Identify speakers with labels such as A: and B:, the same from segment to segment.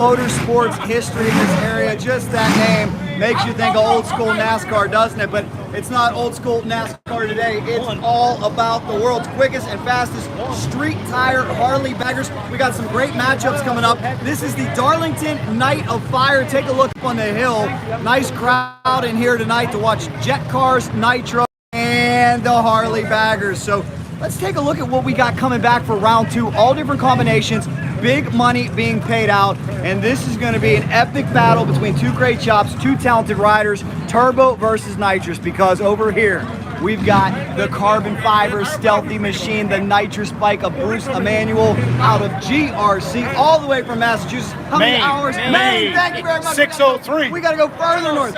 A: motorsports history in this area. Just that name makes you think of old school NASCAR, doesn't it? But it's not old school NASCAR today. It's all about the world's quickest and fastest street tire Harley Baggers. We got some great matchups coming up. This is the Darlington Night of Fire. Take a look up on the hill. Nice crowd in here tonight to watch Jet Cars, Nitro, and the Harley Baggers. So let's take a look at what we got coming back for round two. All different combinations, big money being paid out, and this is going to be an epic battle between two great chops, two talented riders, Turbo versus Nitrous, because over here we've got the carbon fiber stealthy machine, the nitrous bike of Bruce Emanuel out of GRC, all the way from Massachusetts. How many hours? Maine, thank you very much.
B: 603.
A: We got to go further north.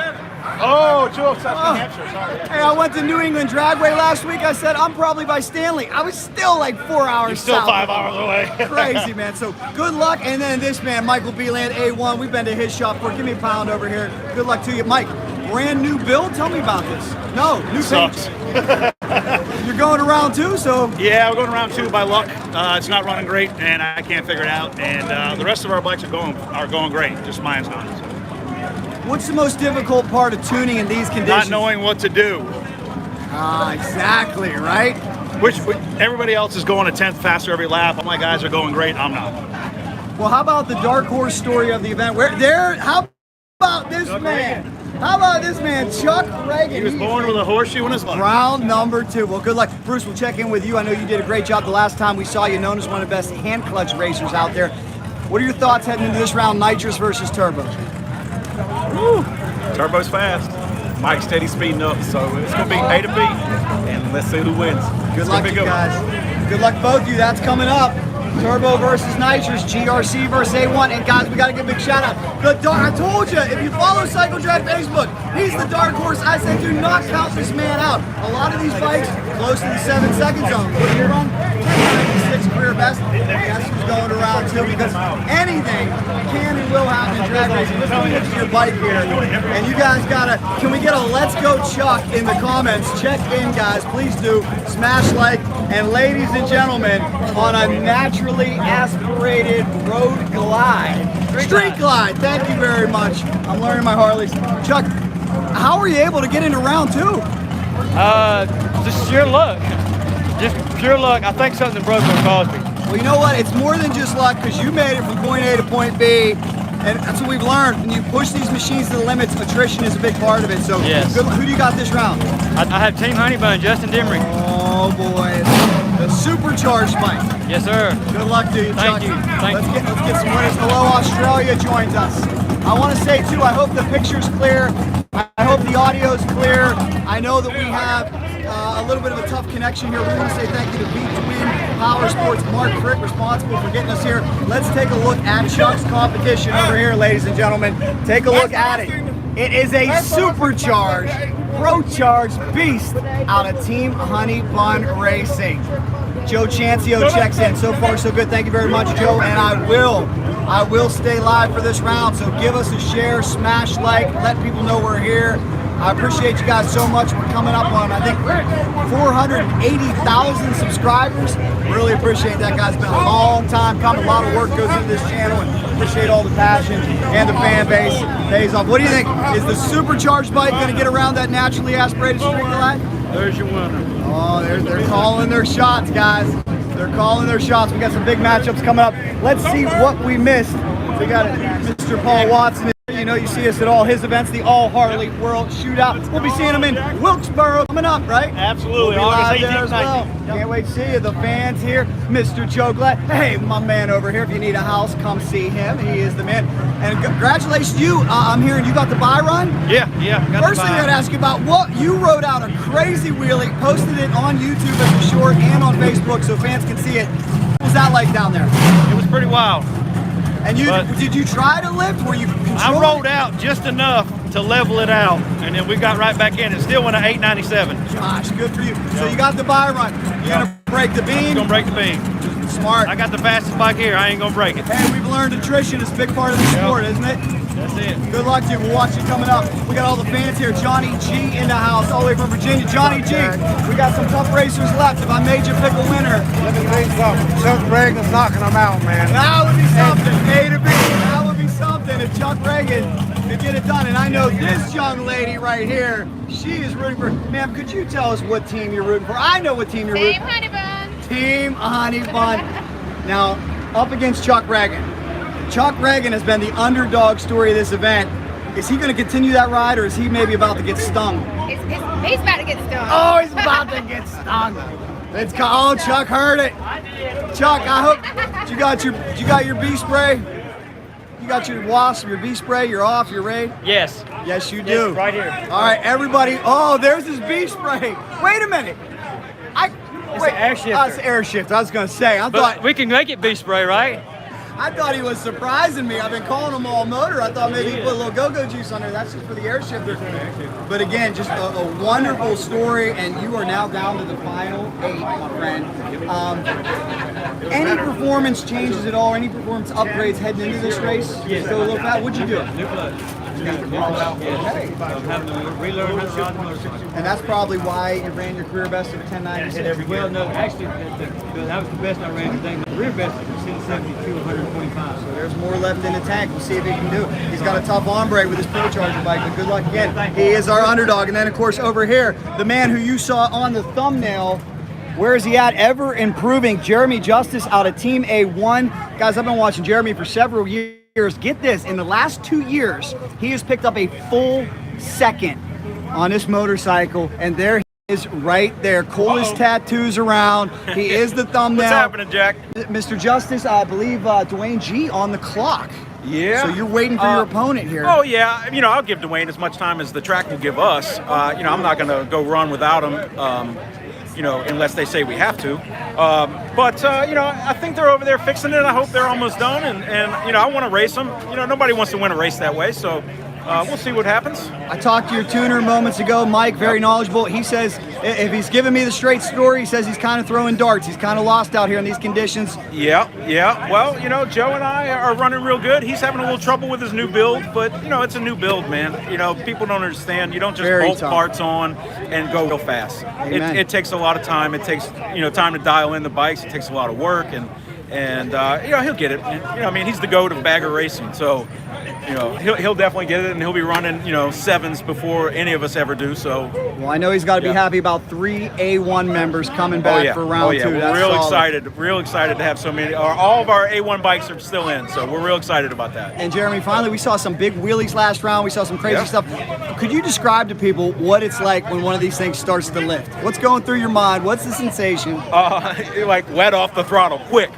B: Oh, 207 New Hampshire, sorry.
A: Hey, I went to New England Dragway last week. I said, I'm probably by Stanley. I was still like 4 hours
B: You're still
A: south.
B: 5 hours away.
A: Crazy, man. So good luck. And then this man, Michael Beeland, A1. We've been to his shop for. Give me a pound over here. Good luck to you. Mike, brand new build. Tell me about this. No, new
B: Sucks.
A: You're going to round two, so.
B: Yeah, we're going to round two by luck. It's not running great, and I can't figure it out. And the rest of our bikes are going great. Just mine's not. So.
A: What's the most difficult part of tuning in these conditions?
B: Not knowing what to do.
A: Exactly, right?
B: Which everybody else is going a tenth faster every lap. All my guys are going great. I'm not.
A: Well, how about the dark horse story of the event? How about this man? How about this man, Chuck Reagan?
B: He was born with a horseshoe in his life.
A: Round number two. Well, good luck. Bruce, we'll check in with you. I know you did a great job the last time we saw you, known as one of the best hand clutch racers out there. What are your thoughts heading into this round, Nitrous versus Turbo?
C: Woo. Turbo's fast. Mike's steady speeding up, so it's going to be A to B, and let's see who wins.
A: Good luck, you guys. Good luck, both of you. That's coming up. Turbo versus Nitrous, GRC versus A1. And guys, we got to give a big shout out. I told you, if you follow Cycle Drive Facebook, he's the dark horse. I said, do not count this man out. A lot of these bikes close to the 7-second zone. What do you run? 1096 career best. Guess who's going to round two? Because anything can and will happen in drag racing. Let's go into your bike here. And you guys gotta, can we get a let's go Chuck in the comments? Check in, guys. Please do. Smash like. And ladies and gentlemen, on a naturally aspirated road glide. Street glide. Thank you very much. I'm learning my Harleys. Chuck, how were you able to get into round two?
D: Just sheer luck. Just pure luck. I think something broke on Cosby.
A: Well, you know what? It's more than just luck, because you made it from point A to point B, and that's what we've learned. When you push these machines to the limits, attrition is a big part of it. So,
D: yes.
A: Good, who do you got this round?
D: I have Team Honeybun, Justin Dimmery.
A: Oh boy, the supercharged bike.
D: Yes, sir.
A: Good luck to you, Chuck.
D: Thank you. Let's
A: get some winners. Hello, Australia joins us. I want to say too, I hope the picture's clear. I hope the audio's clear. I know that we have a little bit of a tough connection here. We want to say thank you to V-Twin Power Sports, Mark Frick, responsible for getting us here. Let's take a look at Chuck's competition over here, ladies and gentlemen. Take a look at it. It is a supercharged, pro-charged beast out of Team Honey Bun Racing. Joe Chancio checks in. So far, so good. Thank you very much, Joe. And I will stay live for this round. So give us a share, smash like, let people know we're here. I appreciate you guys so much. We're coming up on, I think, 480,000 subscribers. Really appreciate that, guys. It's been a long time coming. A lot of work goes into this channel, and appreciate all the passion and the fan base. Pays off. What do you think? Is the supercharged bike going to get around that naturally aspirated street glide?
D: There's your winner.
A: Oh, they're calling their shots, guys. They're calling their shots. We got some big matchups coming up. Let's see what we missed. We got Mr. Paul Watson. You know, you see us at all his events, the All Harley World Shootout. We'll be seeing him in Wilkesboro coming up, right?
B: Absolutely.
A: We'll
B: August
A: be live there
B: 18th,
A: as well.
B: 19th.
A: Can't wait to see you. The fans here, Mr. Joe Glad. Hey, my man over here. If you need a house, come see him. He is the man. And congratulations to you. I'm hearing you got the buy run.
B: Yeah.
A: First thing I'd ask you about, what you rode out a crazy wheelie, posted it on YouTube as a short and on Facebook so fans can see it. What was that like down there?
D: It was pretty wild.
A: And did you try to lift? Were you controlling?
D: I rolled out just enough to level it out, and then we got right back in. It still went at 897.
A: Gosh, good for you. So you got the buy run. You're gonna break the beam.
D: Gonna break the beam.
A: Smart.
D: I got the fastest bike here. I ain't gonna break it.
A: Hey, we've learned attrition is a big part of the sport, isn't it?
D: That's it.
A: Good luck to you. We'll watch you coming up. We got all the fans here. Johnny G in the house, all the way from Virginia. Johnny G, we got some tough racers left. If I made you pick a winner,
E: Let me tell you something. Chuck Reagan's knocking them out, man.
A: that would be something. A to B. That would be something. Chuck Reagan to get it done. And I know this young lady right here, she is rooting for, ma'am, could you tell us what team you're rooting for? I know what team you're rooting for.
E: Team Honey Bun.
A: Team Honey Bun. Now, up against Chuck Reagan. Chuck Reagan has been the underdog story of this event. Is he going to continue that ride, or is he maybe about to get stung?
E: He's about to get stung.
A: Oh, he's about to get stung. It's oh, Chuck heard it. Chuck, I hope you got your bee spray. You got your wasp, your bee spray. You're off. You're ready.
D: Yes.
A: Yes, you do.
D: Yes, right here.
A: All right, everybody. Oh, there's his bee spray. Wait a minute.
D: It's an air shifter.
A: It's air shifter. I was going to say.
D: But we can make it bee spray, right?
A: I thought he was surprising me. I've been calling him all motor. I thought maybe he put a little go-go juice on there. That's just for the air shifter. But again, just a wonderful story, and you are now down to the final 8, my friend. Any performance changes at all? Any performance upgrades heading into this race?
D: Yes.
A: So a little fat. What'd you do?
D: New clutch.
A: Okay.
D: I'm having to relearn how to ride the motorcycle.
A: And that's probably why you ran your career best of a 1096.
D: Well, no, actually, that was the best I ran today. The rear best was 1072, 125.
A: So there's more left in the tank. We'll see if he can do it. He's got a tough ombre with his Pro Charger bike, but good luck again. He is our underdog. And then, of course, over here, the man who you saw on the thumbnail, where is he at? Ever improving. Jeremy Justice out of Team A1. Guys, I've been watching Jeremy for several years. Get this, in the last 2 years, he has picked up a full second on this motorcycle, and there he is right there. Coolest tattoos around. He is the thumbnail.
C: What's happening, Jack?
A: Mr. Justice, I believe Dwayne G on the clock.
C: Yeah.
A: So you're waiting for your opponent here.
C: Oh, yeah. I'll give Dwayne as much time as the track will give us. I'm not going to go run without him. Unless they say we have to. I think they're over there fixing it. I hope they're almost done. And I want to race them. Nobody wants to win a race that way. So we'll see what happens.
A: I talked to your tuner moments ago, Mike, very knowledgeable. He says if he's giving me the straight story, he says he's kind of throwing darts. He's kind of lost out here in these conditions.
C: Yeah. Well, Joe and I are running real good. He's having a little trouble with his new build, but, it's a new build, man. People don't understand. You don't just
A: Very
C: bolt
A: tough.
C: parts on and go real fast. It takes a lot of time. It takes, time to dial in the bikes. It takes a lot of work, and he'll get it. He's the GOAT of bagger racing, so he'll definitely get it, and he'll be running 7s before any of us ever do. So
A: well, I know he's got to be happy about 3 A1 members coming back for round 2.
C: We're
A: That's
C: real excited to have so many. All of our A1 bikes are still in, so we're real excited about that.
A: And Jeremy, finally, we saw some big wheelies last round. We saw some crazy stuff. Could you describe to people what it's like when one of these things starts to lift? What's going through your mind? What's the sensation?
C: You're like let off the throttle quick.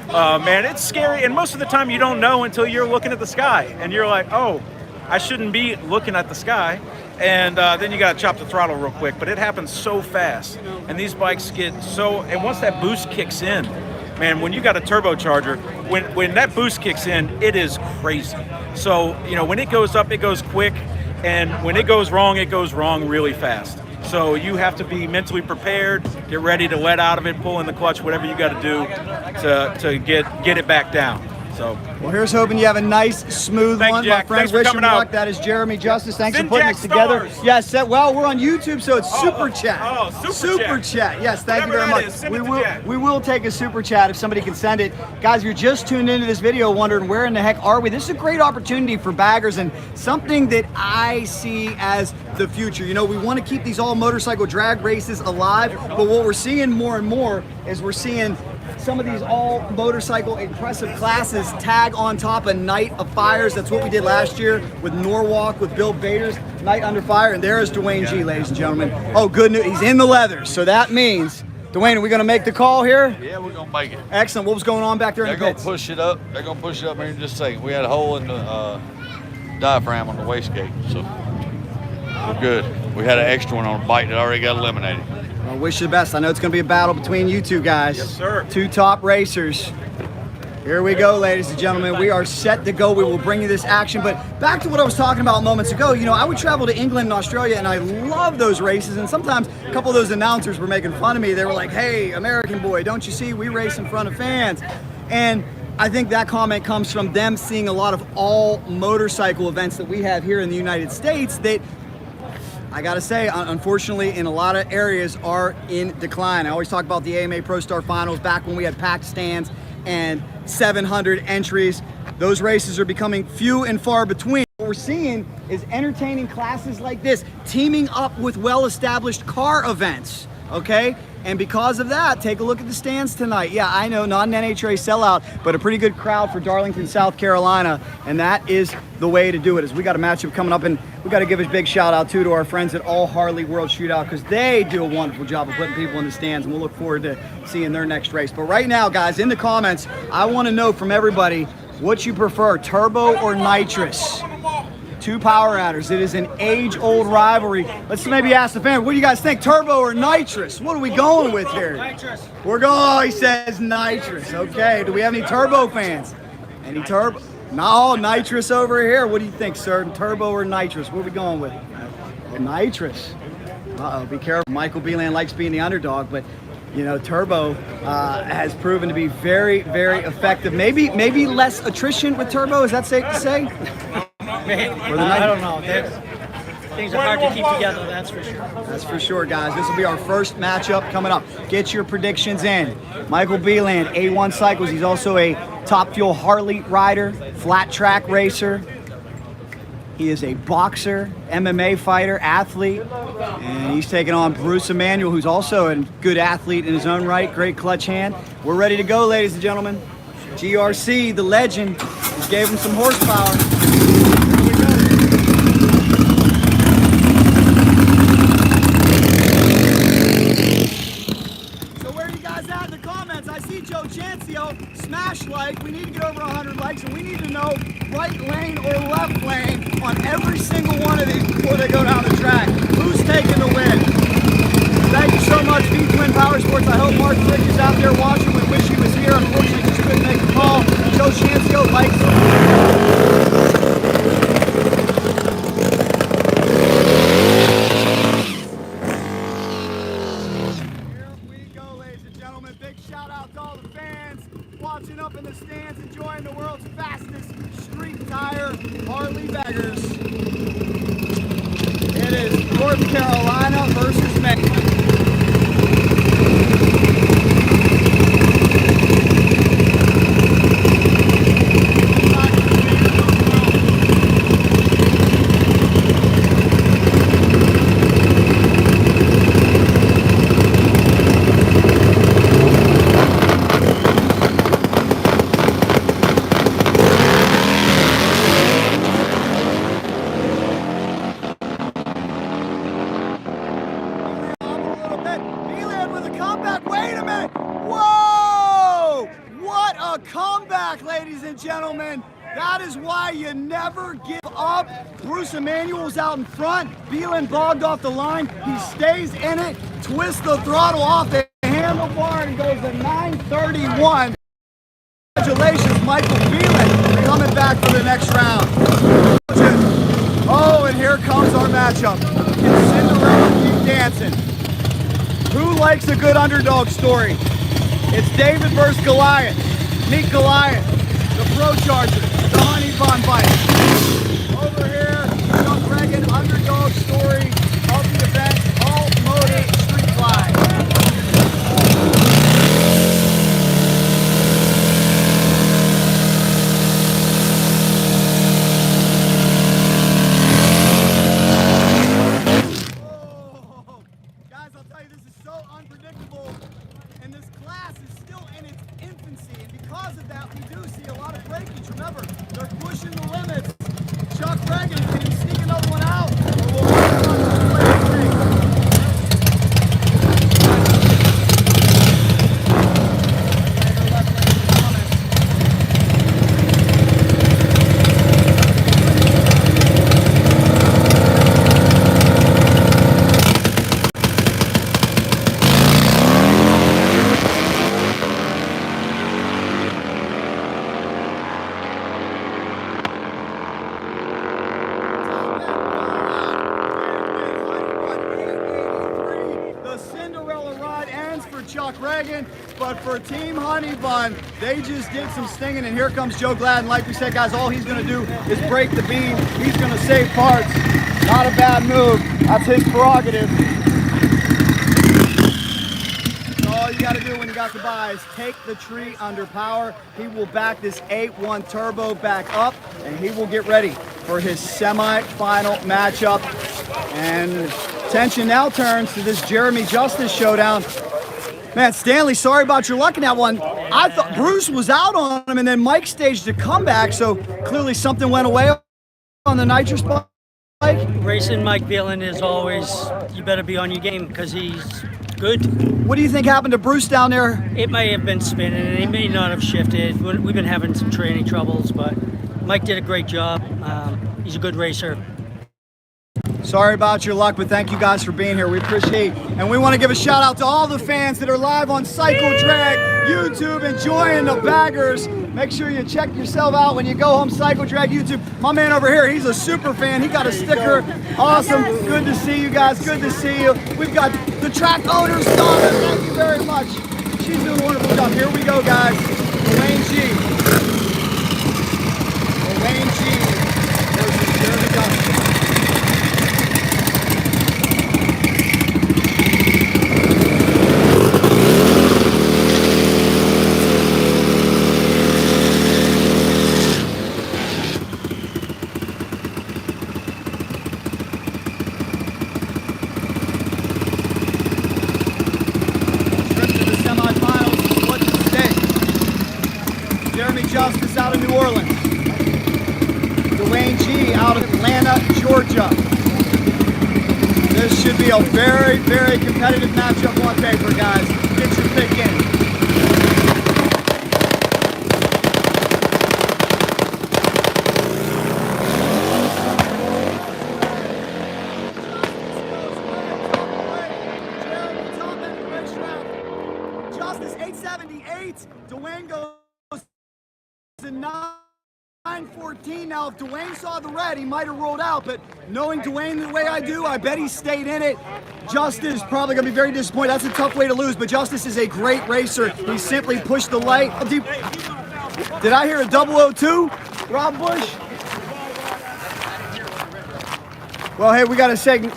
C: Man, it's scary, and most of the time you don't know until you're looking at the sky, and you're like, oh, I shouldn't be looking at the sky, and then you got to chop the throttle real quick, but it happens so fast, and these bikes get so, and once that boost kicks in, man, when you got a turbocharger, when that boost kicks in, it is crazy. So, when it goes up, it goes quick, and when it goes wrong really fast. So you have to be mentally prepared, get ready to let out of it, pull in the clutch, whatever you got to do to get it back down. So,
A: well, here's hoping you have a nice, smooth
C: Thank
A: one,
C: you, Jack.
A: my friend.
C: Thanks for
A: Wish him
C: coming out.
A: luck. That is Jeremy Justice. Thanks
C: Send
A: for putting
C: Jack
A: this together.
C: stars.
A: Yes, well, we're on YouTube, so it's super chat.
C: Super
A: chat. Yes, thank you very
C: Whatever that
A: much.
C: is, send it to Jack.
A: We will take a super chat if somebody can send it. Guys, you're just tuned into this video wondering where in the heck are we? This is a great opportunity for baggers and something that I see as the future. We want to keep these all motorcycle drag races alive, but what we're seeing more and more is we're seeing some of these all motorcycle impressive classes tag on top a Night of Fires. That's what we did last year with Norwalk, with Bill Bader's Night Under Fire. And there is Dwayne G, ladies and gentlemen. Oh, good news. He's in the leathers. So that means, Dwayne, are we going to make the call here?
F: Yeah, we're going to make it.
A: Excellent. What was going on back there in
F: They're
A: the
F: going
A: pits?
F: to push it up. They're going to push it up here in just a second. We had a hole in the diaphragm on the wastegate, so we're good. We had an extra one on the bike that already got eliminated.
A: Well, wish you the best. I know it's going to be a battle between you two guys.
C: Yes, sir.
A: 2 top racers. Here we go, ladies and gentlemen. We are set to go. We will bring you this action. But back to what I was talking about moments ago. I would travel to England and Australia, and I love those races. And sometimes a couple of those announcers were making fun of me. They were like, hey, American boy, don't you see we race in front of fans? And I think that comment comes from them seeing a lot of all motorcycle events that we have here in the United States that, I gotta say, unfortunately, in a lot of areas are in decline. I always talk about the AMA Pro Star Finals back when we had packed stands and 700 entries. those races are becoming few and far between. What we're seeing is entertaining classes like this, teaming up with well-established car events, okay? And because of that, take a look at the stands tonight. Yeah, I know, not an NHRA sellout, but a pretty good crowd for Darlington, South Carolina, and that is the way to do it. As we got a matchup coming up, and we got to give a big shout out too to our friends at All Harley World Shootout, because they do a wonderful job of putting people in the stands, and we'll look forward to seeing their next race. But right now, guys, in the comments, I want to know from everybody what you prefer, turbo or nitrous. Two power adders. It is an age-old rivalry. Let's maybe ask the fans, what do you guys think, turbo or nitrous? What are we going with here?
D: Nitrous.
A: We're going, oh, he says nitrous. Okay, do we have any turbo fans? Any turbo? No, nitrous over here. What do you think, sir? Turbo or nitrous? What are we going with? Nitrous. Uh-oh, be careful. Michael Beeland likes being the underdog, but you know, turbo has proven to be very, very effective. Maybe less attrition with turbo. Is that safe to say?
D: I don't know. Things are hard to keep together, that's for sure.
A: That's for sure, guys. This will be our first matchup coming up. Get your predictions in. Michael Beeland, A1 Cycles. He's also a Top Fuel Harley rider, flat track racer. He is a boxer, MMA fighter, athlete, and he's taking on Bruce Emanuel, who's also a good athlete in his own right, great clutch hand. We're ready to go, ladies and gentlemen. GRC, the legend, just gave him some horsepower. I see Joe Chancio, smash like. We need to get over 100 likes, and we need to know right lane or left lane on every single one of these before they go down the track. Who's taking the win? Thank you so much, V-Twin Power Sports. I hope Mark Frick is out there watching. We wish he was here. Unfortunately, just couldn't make the call. Joe Chancio likes watching up in the stands, enjoying the world's fastest street tire Harley Baggers. It is North Carolina versus Mexico. Comeback, ladies and gentlemen. That is why you never give up. Bruce Emanuel's out in front. Beeland bogged off the line. He stays in it, twists the throttle off the handlebar and goes to 931. Congratulations, Michael Beeland, coming back for the next round. Oh, and here comes our matchup. Can Cinderella keep dancing? Who likes a good underdog story? It's David versus Goliath. Meet Goliath, the Pro Charger, the Honey Bun Bike. Over here, Chuck Reagan, underdog story of the event, all motor street fly. Oh, guys, I'll tell you, this is so unpredictable, and this class is still in its infancy, and because of that, we do see a lot of breakage. Remember, they're pushing the limits. Chuck Reagan, can he sneak another one out? Or will we play the Chuck Reagan, but for Team Honey Bun, they just did some stinging, and here comes Joe Gladden. Like we said, guys, all he's going to do is break the beam. He's going to save parts. Not a bad move. That's his prerogative. So all you got to do when you got the buy is take the tree under power. He will back this 8-1 turbo back up, and he will get ready for his semi-final matchup. And tension now turns to this Jeremy Justice showdown. Man, Stanley, sorry about your luck in that one. I thought Bruce was out on him, and then Mike staged a comeback, so clearly something went away on the nitrous bike.
G: Racing Mike Beelan is always, you better be on your game because he's good.
A: What do you think happened to Bruce down there?
G: It may have been spinning and he may not have shifted. We've been having some training troubles, but Mike did a great job. He's a good racer.
A: Sorry about your luck, but thank you guys for being here. We appreciate it. And we want to give a shout out to all the fans that are live on Cycle Drag YouTube enjoying the baggers. Make sure you check yourself out when you go home, Cycle Drag YouTube. My man over here, he's a super fan. He got a sticker. Awesome. Good to see you guys. Good to see you. We've got the track owners, Donna. Thank you very much. She's doing a wonderful job. Here we go, guys. Dwayne G. Dwayne G versus Jeremy Johnson. Justice out of New Orleans. Dwayne G out of Atlanta, Georgia. This should be a very, very competitive matchup on paper, guys. Get your pick in. Justice 878. Dwayne goes to 9:14. Now, if Dwayne saw the red, he might have rolled out, but knowing Dwayne the way I do, I bet he stayed in it. Justice is probably going to be very disappointed. That's a tough way to lose, but Justice is a great racer. He simply pushed the light. Did I hear a 002? Rob Bush? Well, hey, we got to say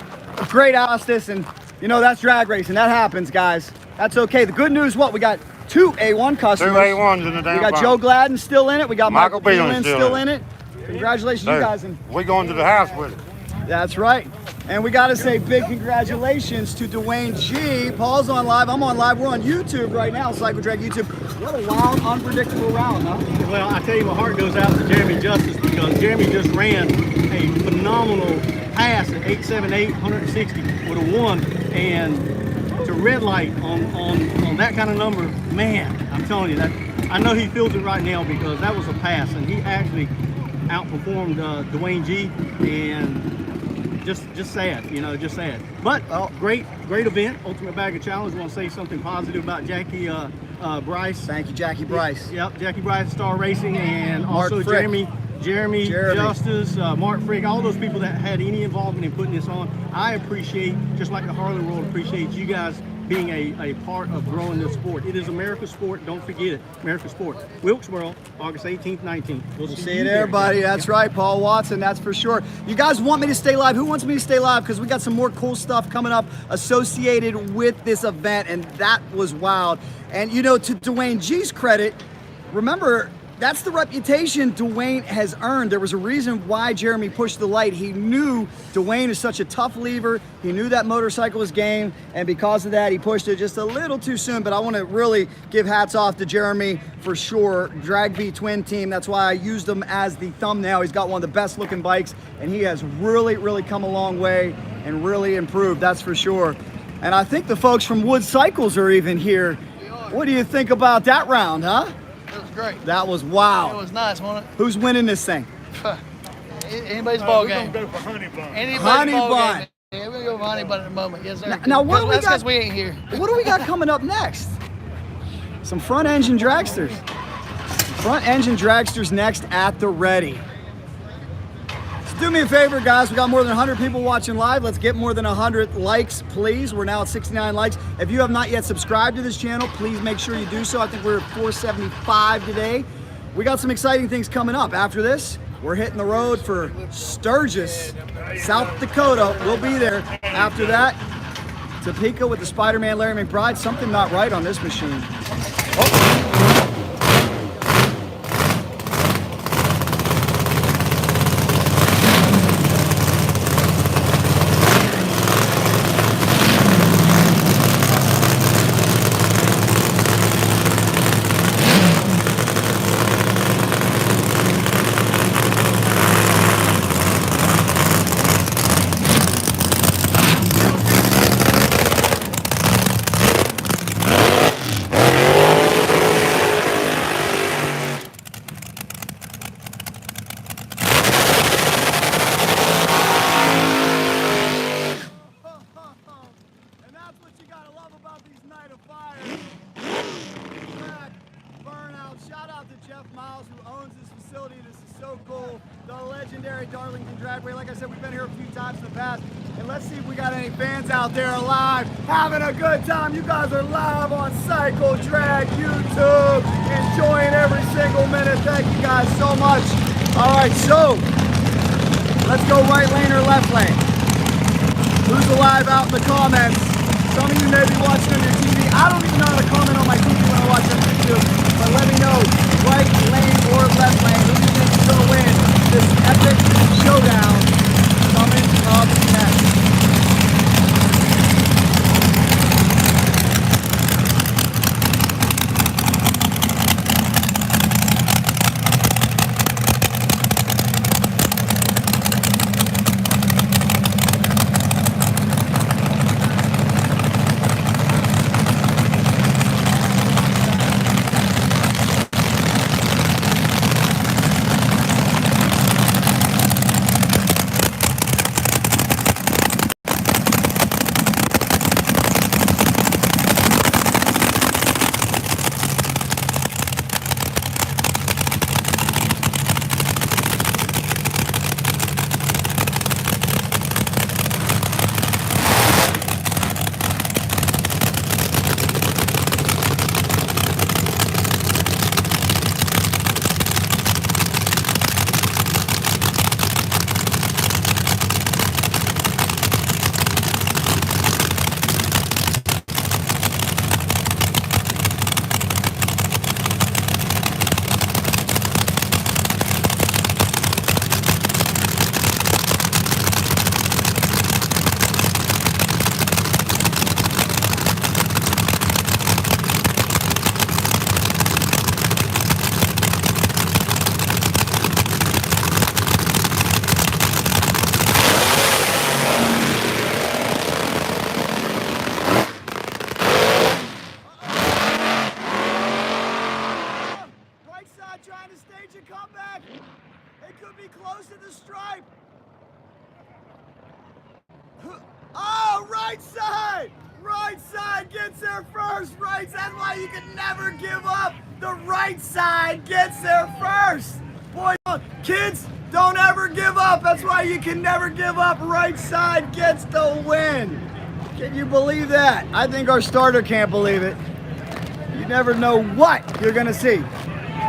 A: great Justice, and you know, that's drag racing. That happens, guys. That's okay. The good news, what? We got 2 A1 customers.
H: 2 A1s in the damn
A: We got
H: box.
A: Joe Gladden still in it. We got Michael
H: Beelan
A: still in it. Congratulations, you guys. And
H: we going to the house with it.
A: that's right. And we got to say big congratulations to Dwayne G. Paul's on live. I'm on live. We're on YouTube right now, Cycle Drag YouTube. What a wild, unpredictable round, huh?
D: Well, I tell you, my heart goes out to Jeremy Justice because Jeremy just ran a phenomenal pass at 878, 160 with a 1, and to red light on that kind of number, man, I'm telling you that I know he feels it right now because that was a pass, and he actually outperformed Dwayne G, and just sad, you know, just sad. But great event, Ultimate Bagger Challenge. I want to say something positive about Jackie Bryce.
A: Thank you, Jackie Bryce.
D: Yep, Jackie Bryce, Star Racing, and
A: Mark
D: also
A: Frick.
D: Jeremy Justice, Mark Frick, all those people that had any involvement in putting this on. I appreciate, just like the Harley world appreciates you guys being a part of growing this sport. It is America's sport. Don't forget it. America's sport. Wilkesboro, August 18th, 19th. We'll
A: See you there, buddy. That's right, Paul Watson. That's for sure. You guys want me to stay live? Who wants me to stay live? Because we got some more cool stuff coming up associated with this event, and that was wild. And you know, to Dwayne G's credit, remember, that's the reputation Dwayne has earned. There was a reason why Jeremy pushed the light. He knew Dwayne is such a tough lever. He knew that motorcycle was game, and because of that, he pushed it just a little too soon. But I want to really give hats off to Jeremy for sure. Drag V Twin Team, that's why I used him as the thumbnail. He's got one of the best looking bikes, and he has really, really come a long way and really improved, that's for sure. And I think the folks from Wood Cycles are even here. What do you think about that round, huh?
I: It was great.
A: That was wow.
I: It was nice, wasn't it?
A: Who's winning this thing?
I: Anybody's ball game.
H: We're going to go for Honey Bun.
I: Anybody's
A: Honey
I: ball
A: Bun.
I: game. Yeah, we're going to go for Honey Bun at the moment. Yes, sir.
A: Now what do we
I: That's
A: got?
I: because we ain't here.
A: What do we got coming up next? Some front engine dragsters. Front engine dragsters next at the ready. So do me a favor, guys. We got more than 100 people watching live. Let's get more than 100 likes, please. We're now at 69 likes. If you have not yet subscribed to this channel, please make sure you do so. I think we're at 475 today. We got some exciting things coming up. After this, we're hitting the road for Sturgis, South Dakota. We'll be there. After that, Topeka with the Spider-Man Larry McBride. Something not right on this machine. Darlington Dragway. Like I said, we've been here a few times in the past. And let's see if we got any fans out there alive having a good time. You guys are live on Cycle Drag YouTube, enjoying every single minute. Thank you guys so much. All right, so let's go right lane or left lane. Who's alive out in the comments? Some of you may be watching on your TV. I don't even know how to comment on my TV when I watch on YouTube, but let me know, right lane or left lane, who do you think is going to win this epic showdown coming up next? Gets there first, right? That's why you can never give up. The right side gets there first. Boy, kids, don't ever give up. That's why you can never give up. Right side gets the win. Can you believe that? I think our starter can't believe it. You never know what you're gonna see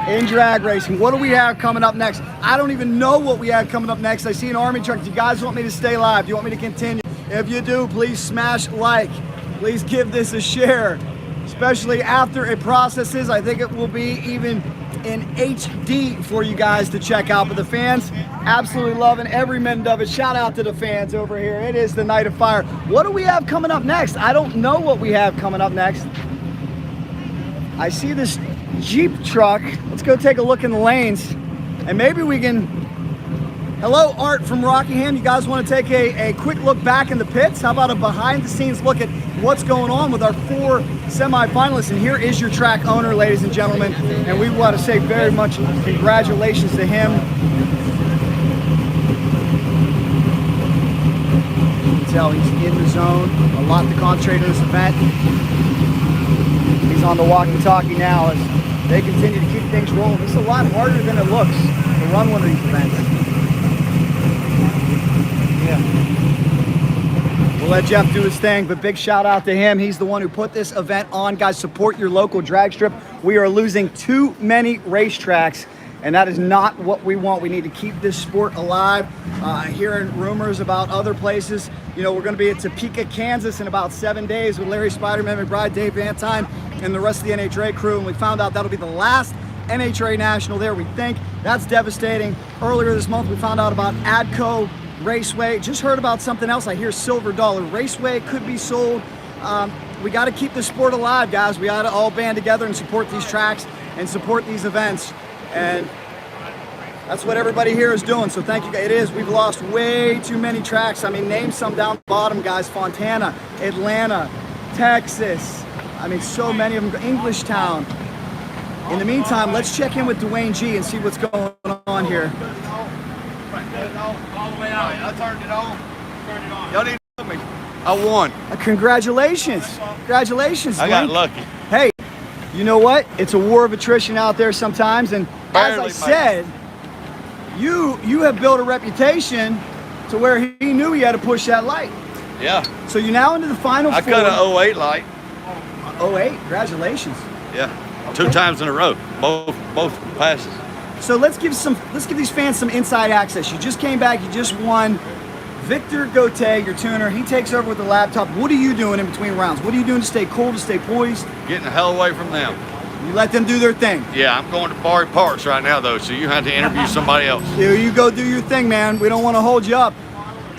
A: in drag racing. What do we have coming up next? I don't even know what we have coming up next. I see an army truck. Do you guys want me to stay live? Do you want me to continue? If you do, please smash like. Please give this a share, especially after it processes. I think it will be even in HD for you guys to check out. But the fans, absolutely loving every minute of it. Shout out to the fans over here. It is the Night of Fire. What do we have coming up next? I don't know what we have coming up next. I see this Jeep truck. Let's go take a look in the lanes, and maybe we can... Hello, Art from Rockingham. You guys want to take a quick look back in the pits? How about a behind-the-scenes look at what's going on with our 4 semi-finalists? And here is your track owner, ladies and gentlemen. And we want to say very much congratulations to him. You can tell he's in the zone. A lot to concentrate on this event. He's on the walkie-talkie now as they continue to keep things rolling. This is a lot harder than it looks to run one of these events. We'll let Jeff do his thing, but big shout out to him. He's the one who put this event on. Guys, support your local drag strip. We are losing too many racetracks and that is not what we want. We need to keep this sport alive. Hearing rumors about other places. You know, we're going to be at Topeka, Kansas in about 7 days with Larry Spider-Man McBride, Dave Vantine, and the rest of the NHRA crew, and we found out that'll be the last NHRA National there, we think. That's devastating. Earlier this month, we found out about ADCO Raceway. Just heard about something else. I hear Silver Dollar Raceway could be sold. We got to keep the sport alive, guys. We got to all band together and support these tracks and support these events. And that's what everybody here is doing. So thank you. It is. We've lost way too many tracks. I mean, name some down the bottom, guys. Fontana, Atlanta, Texas. I mean, so many of them. Englishtown. In the meantime, let's check in with Dwayne G and see what's going on here.
F: All the way out. I turned it on. Y'all need to help me. I won.
A: Congratulations. Congratulations, Dwayne.
F: I got lucky.
A: Hey, you know what? It's a war of attrition out there sometimes. And
F: Barely,
A: as I said, you have built a reputation to where he knew he had to push that light.
F: Yeah.
A: So you're now into the final
F: I
A: four.
F: cut a 08 light.
A: 08. Congratulations.
F: Yeah. 2 times in a row. Both passes.
A: So let's give these fans some inside access. You just came back, you just won. Victor Gauthier, your tuner, he takes over with the laptop. What are you doing in between rounds? What are you doing to stay cool, to stay poised?
F: Getting the hell away from them.
A: You let them do their thing.
F: Yeah, I'm going to Barry Parks right now though, so you have to interview somebody else.
A: You go do your thing, man. We don't want to hold you up.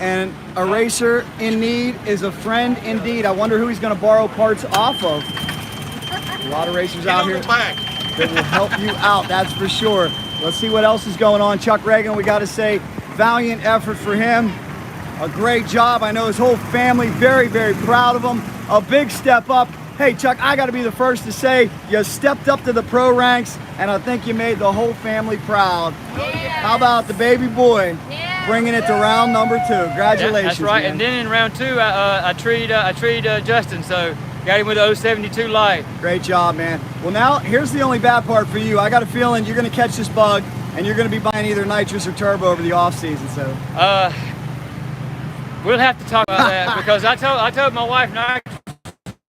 A: And a racer in need is a friend indeed. I wonder who he's going to borrow parts off of. A lot of racers out here that will help you out, that's for sure. Let's see what else is going on. Chuck Reagan, we got to say, valiant effort for him. A great job. I know his whole family very, very proud of him. A big step up. Hey, Chuck, I got to be the first to say you stepped up to the pro ranks, and I think you made the whole family proud.
E: Yes.
A: How about the baby boy bringing it to round number 2? Congratulations.
J: Yeah, that's right.
A: Man.
J: And then in round 2, I treed Justin, so got him with the 072 light.
A: Great job, man. Well, now here's the only bad part for you. I got a feeling you're going to catch this bug, and you're going to be buying either nitrous or turbo over the off season. So
J: we'll have to talk about that because I told my wife nitrous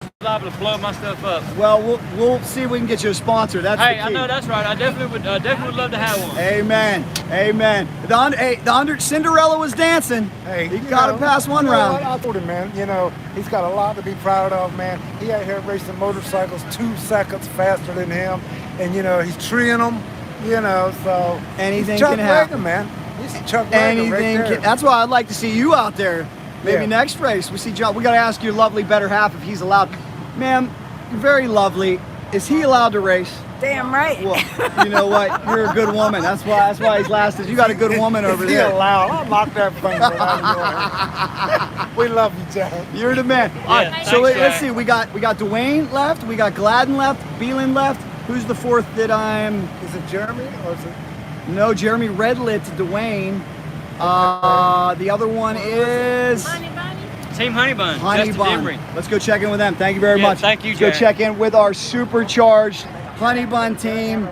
J: is liable to blow my stuff up.
A: Well, we'll see if we can get you a sponsor. That's the key.
J: I know that's right. I definitely would love to have one.
A: Amen. Amen. The Cinderella was dancing.
H: Hey,
A: he got to pass one round.
H: I told him, man, you know, he's got a lot to be proud of, man. He out here racing motorcycles 2 seconds faster than him, and you know he's treeing them, you know. So
A: anything
H: Chuck
A: can happen,
H: Reagan, man. He's Chuck Reagan right there.
A: That's why I'd like to see you out there. Maybe next race we see John. We got to ask your lovely better half if he's allowed. Ma'am, you're very lovely. Is he allowed to race?
K: Damn right.
A: Well, you know what? You're a good woman. That's why he's lasted. You got a good woman over there.
H: He's allowed. I'll lock that finger out. We love you, Jack.
A: You're the man.
J: Yeah,
A: All right, so let's see. We got Dwayne left. We got Gladden left. Beelan left. Who's the fourth that I'm?
H: Is it Jeremy or is it?
A: No, Jeremy Redlit to Dwayne. The other one is
J: Team Honey Bun.
A: Honey
J: Justin
A: Bun.
J: Dembry.
A: Let's go check in with them. Thank you very much.
J: Thank you,
A: Let's go
J: Jack.
A: check in with our supercharged Honey Bun team.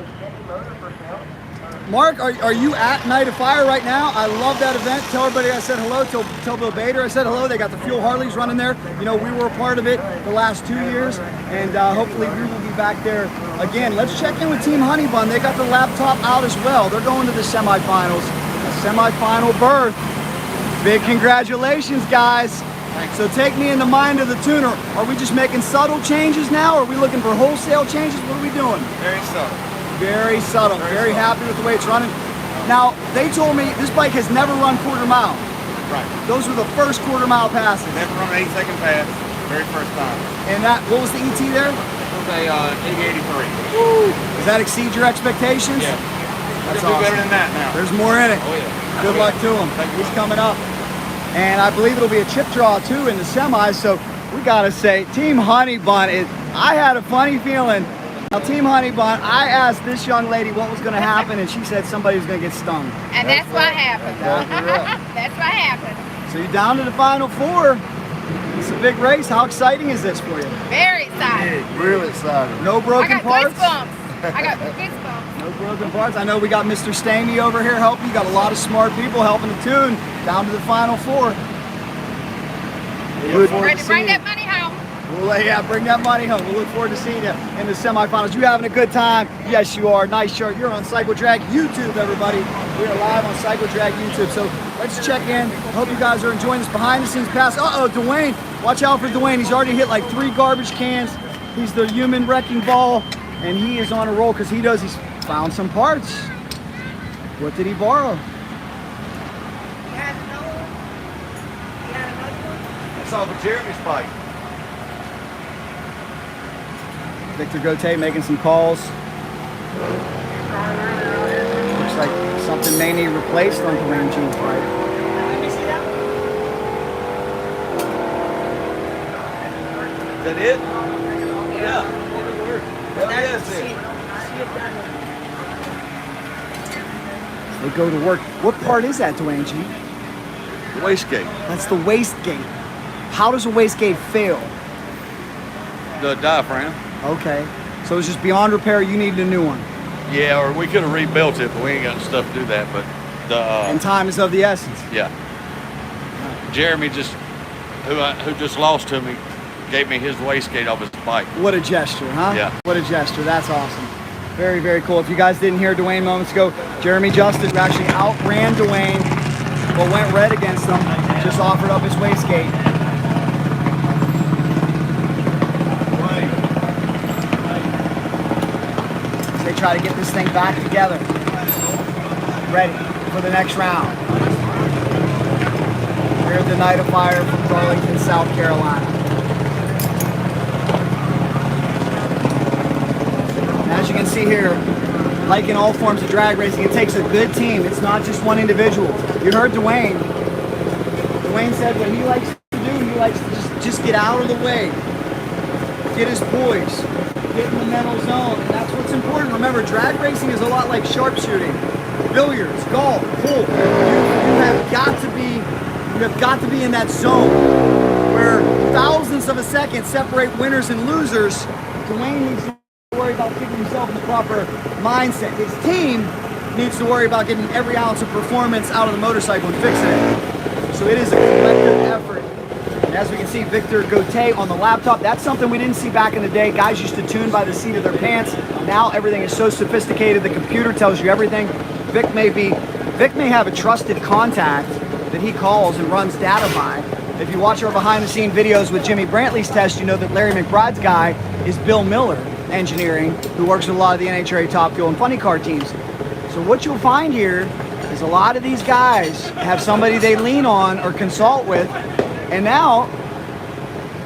A: Mark, are you at Night of Fire right now? I love that event. Tell everybody I said hello. Tell Bill Bader I said hello. They got the Fuel Harleys running there. You know, we were a part of it the last 2 years, and hopefully we will be back there again. Let's check in with Team Honey Bun. They got the laptop out as well. They're going to the semifinals. A semifinal berth. Big congratulations, guys. So take me in the mind of the tuner. Are we just making subtle changes now? Or are we looking for wholesale changes? What are we doing?
F: Very subtle.
A: Very subtle. Very happy with the way it's running. Now, they told me this bike has never run quarter mile.
H: Right.
A: Those were the first quarter mile passes.
H: Never run an 8-second pass. Very first time.
A: And that, what was the ET there?
H: Okay, 83.
A: Woo! Does that exceed your expectations?
H: Yeah.
A: That's
H: We're gonna do better
A: awesome.
H: than that now.
A: There's more in it.
H: Oh yeah.
A: Good luck to him. He's coming up. And I believe it'll be a chip draw too in the semis. So we gotta say, Team Honey Bun is, I had a funny feeling. Now Team Honey Bun, I asked this young lady what was gonna happen and she said somebody was gonna get stung.
E: And that's what happened.
A: That's
E: That's what happened.
A: So you're down to the final 4. It's a big race. How exciting is this for you?
E: Very excited.
H: Really excited.
A: No
E: I
A: broken
E: got
A: parts?
E: goosebumps. I got goosebumps.
A: No broken parts. I know we got Mr. Stamey over here helping. You got a lot of smart people helping the tune down to the final 4.
E: Ready to bring that money home.
A: Yeah, bring that money home. We'll look forward to seeing you in the semifinals. You having a good time? Yes, you are. Nice shirt. You're on Cycle Drag YouTube, everybody. We are live on Cycle Drag YouTube. So let's check in. Hope you guys are enjoying this behind-the-scenes pass. Uh-oh, Dwayne. Watch out for Dwayne. He's already hit like 3 garbage cans. He's the human wrecking ball, and he is on a roll because he's found some parts. What did he borrow?
F: That's off of Jeremy's bike.
A: Victor Gauthier making some calls. Looks like something may need replaced on Dwayne Jean's bike.
F: Is that it? Yeah. Hell yes, it.
A: They go to work. What part is that, Dwayne G?
F: The wastegate.
A: That's the wastegate. How does a wastegate fail?
F: The diaphragm.
A: Okay. So it's just beyond repair, you need a new one.
F: Yeah, or we could have rebuilt it, but we ain't got the stuff to do that. But
A: and time is of the essence.
F: Yeah. Jeremy who just lost to me, gave me his wastegate off his bike.
A: What a gesture, huh?
F: Yeah.
A: What a gesture. That's awesome. Very, very cool. If you guys didn't hear Dwayne moments ago, Jeremy Justice actually outran Dwayne, but went red against him. Just offered up his wastegate. They try to get this thing back together. Ready for the next round. We're the Night of Fire from Darlington, South Carolina. As you can see here, like in all forms of drag racing, it takes a good team. It's not just one individual. You heard Dwayne. Dwayne said what he likes to do, he likes to just get out of the way. Get his poise. Get in the mental zone. And that's what's important. Remember, drag racing is a lot like sharpshooting, billiards, golf, pool. You have got to be in that zone where thousands of a second separate winners and losers. Dwayne needs to worry about getting himself in the proper mindset. His team needs to worry about getting every ounce of performance out of the motorcycle and fixing it. So it is a collective effort. And as we can see, Victor Gauthier on the laptop. That's something we didn't see back in the day. Guys used to tune by the seat of their pants. Now everything is so sophisticated. The computer tells you everything. Vic may have a trusted contact that he calls and runs data by. If you watch our behind-the-scenes videos with Jimmy Brantley's test, you know that Larry McBride's guy is Bill Miller Engineering, who works with a lot of the NHRA Top Fuel and Funny Car teams. So what you'll find here is a lot of these guys have somebody they lean on or consult with. And now,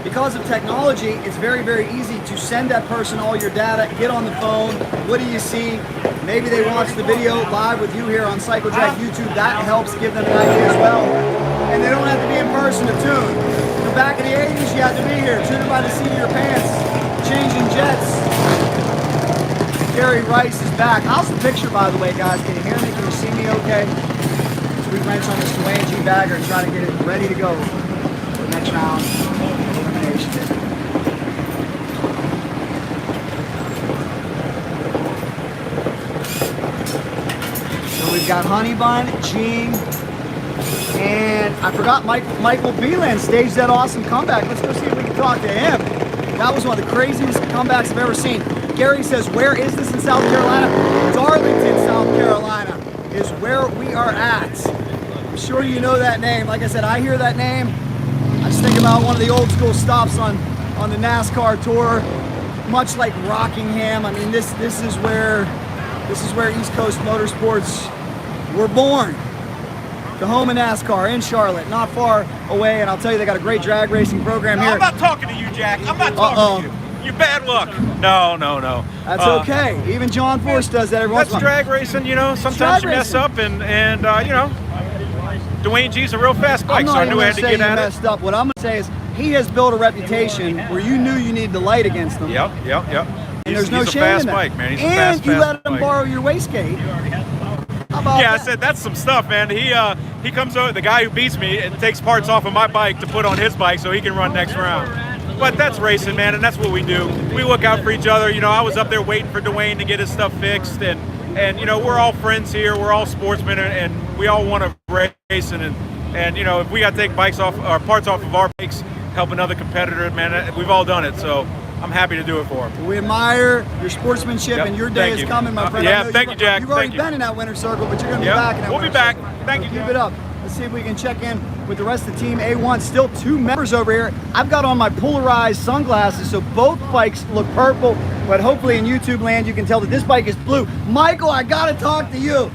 A: because of technology, it's very, very easy to send that person all your data, get on the phone. What do you see? Maybe they watch the video live with you here on Cycle Drag YouTube. That helps give them an idea as well. And they don't have to be in person to tune. In the back of the 80s, you had to be here, tuning by the seat of your pants, changing jets. Gary Rice is back. How's the picture, by the way, guys? Can you hear me? Can you see me okay? We wrench on this Dwayne G. Bagger and try to get it ready to go for the next round elimination. So we've got Honey Bun, Gene, and I forgot Michael Beeland staged that awesome comeback. Let's go see if we can talk to him. That was one of the craziest comebacks I've ever seen. Gary says, where is this in South Carolina? Darlington, South Carolina is where we are at. I'm sure you know that name. Like I said, I hear that name. I just think about one of the old school stops on the NASCAR tour, much like Rockingham. I mean, this is where East Coast motorsports were born. The home of NASCAR in Charlotte, not far away. And I'll tell you, they got a great drag racing program here.
C: I'm not talking to you, Jack. I'm not talking to you. You're bad luck. No.
A: That's okay. Even John Force does that every once in a while.
C: That's drag racing, you know. Sometimes you mess up, and you know, Dwayne G's a real fast bike, so I knew I had to get at it.
A: Messed up. What I'm gonna say is he has built a reputation where you knew you needed to light against him.
C: Yep.
A: And there's no shame in that.
C: Bike, man. He's a
A: and
C: fast
A: you let him
C: bike.
A: borrow your wastegate. How about
C: Yeah,
A: that?
C: I said that's some stuff, man. He comes over, the guy who beats me, and takes parts off of my bike to put on his bike so he can run next round. But that's racing, man, and that's what we do. We look out for each other. You know, I was up there waiting for Dwayne to get his stuff fixed, and you know, we're all friends here. We're all sportsmen, and we all want to race. And you know, if we got to take bikes off or parts off of our bikes, help another competitor, man. We've all done it, so I'm happy to do it for him.
A: We admire your sportsmanship,
C: Yep,
A: and your day
C: thank
A: is
C: you.
A: coming, my friend.
C: Yeah,
A: I know
C: thank you, Jack.
A: You've already
C: Thank you.
A: been in that winner's circle, but you're going to be
C: Yep,
A: back in that
C: we'll be
A: winner's
C: back.
A: circle.
C: Thank you,
A: Keep
C: Jack.
A: it up. Let's see if we can check in with the rest of the team. A1, still 2 members over here. I've got on my polarized sunglasses, so both bikes look purple, but hopefully in YouTube land you can tell that this bike is blue. Michael, I got to talk to you.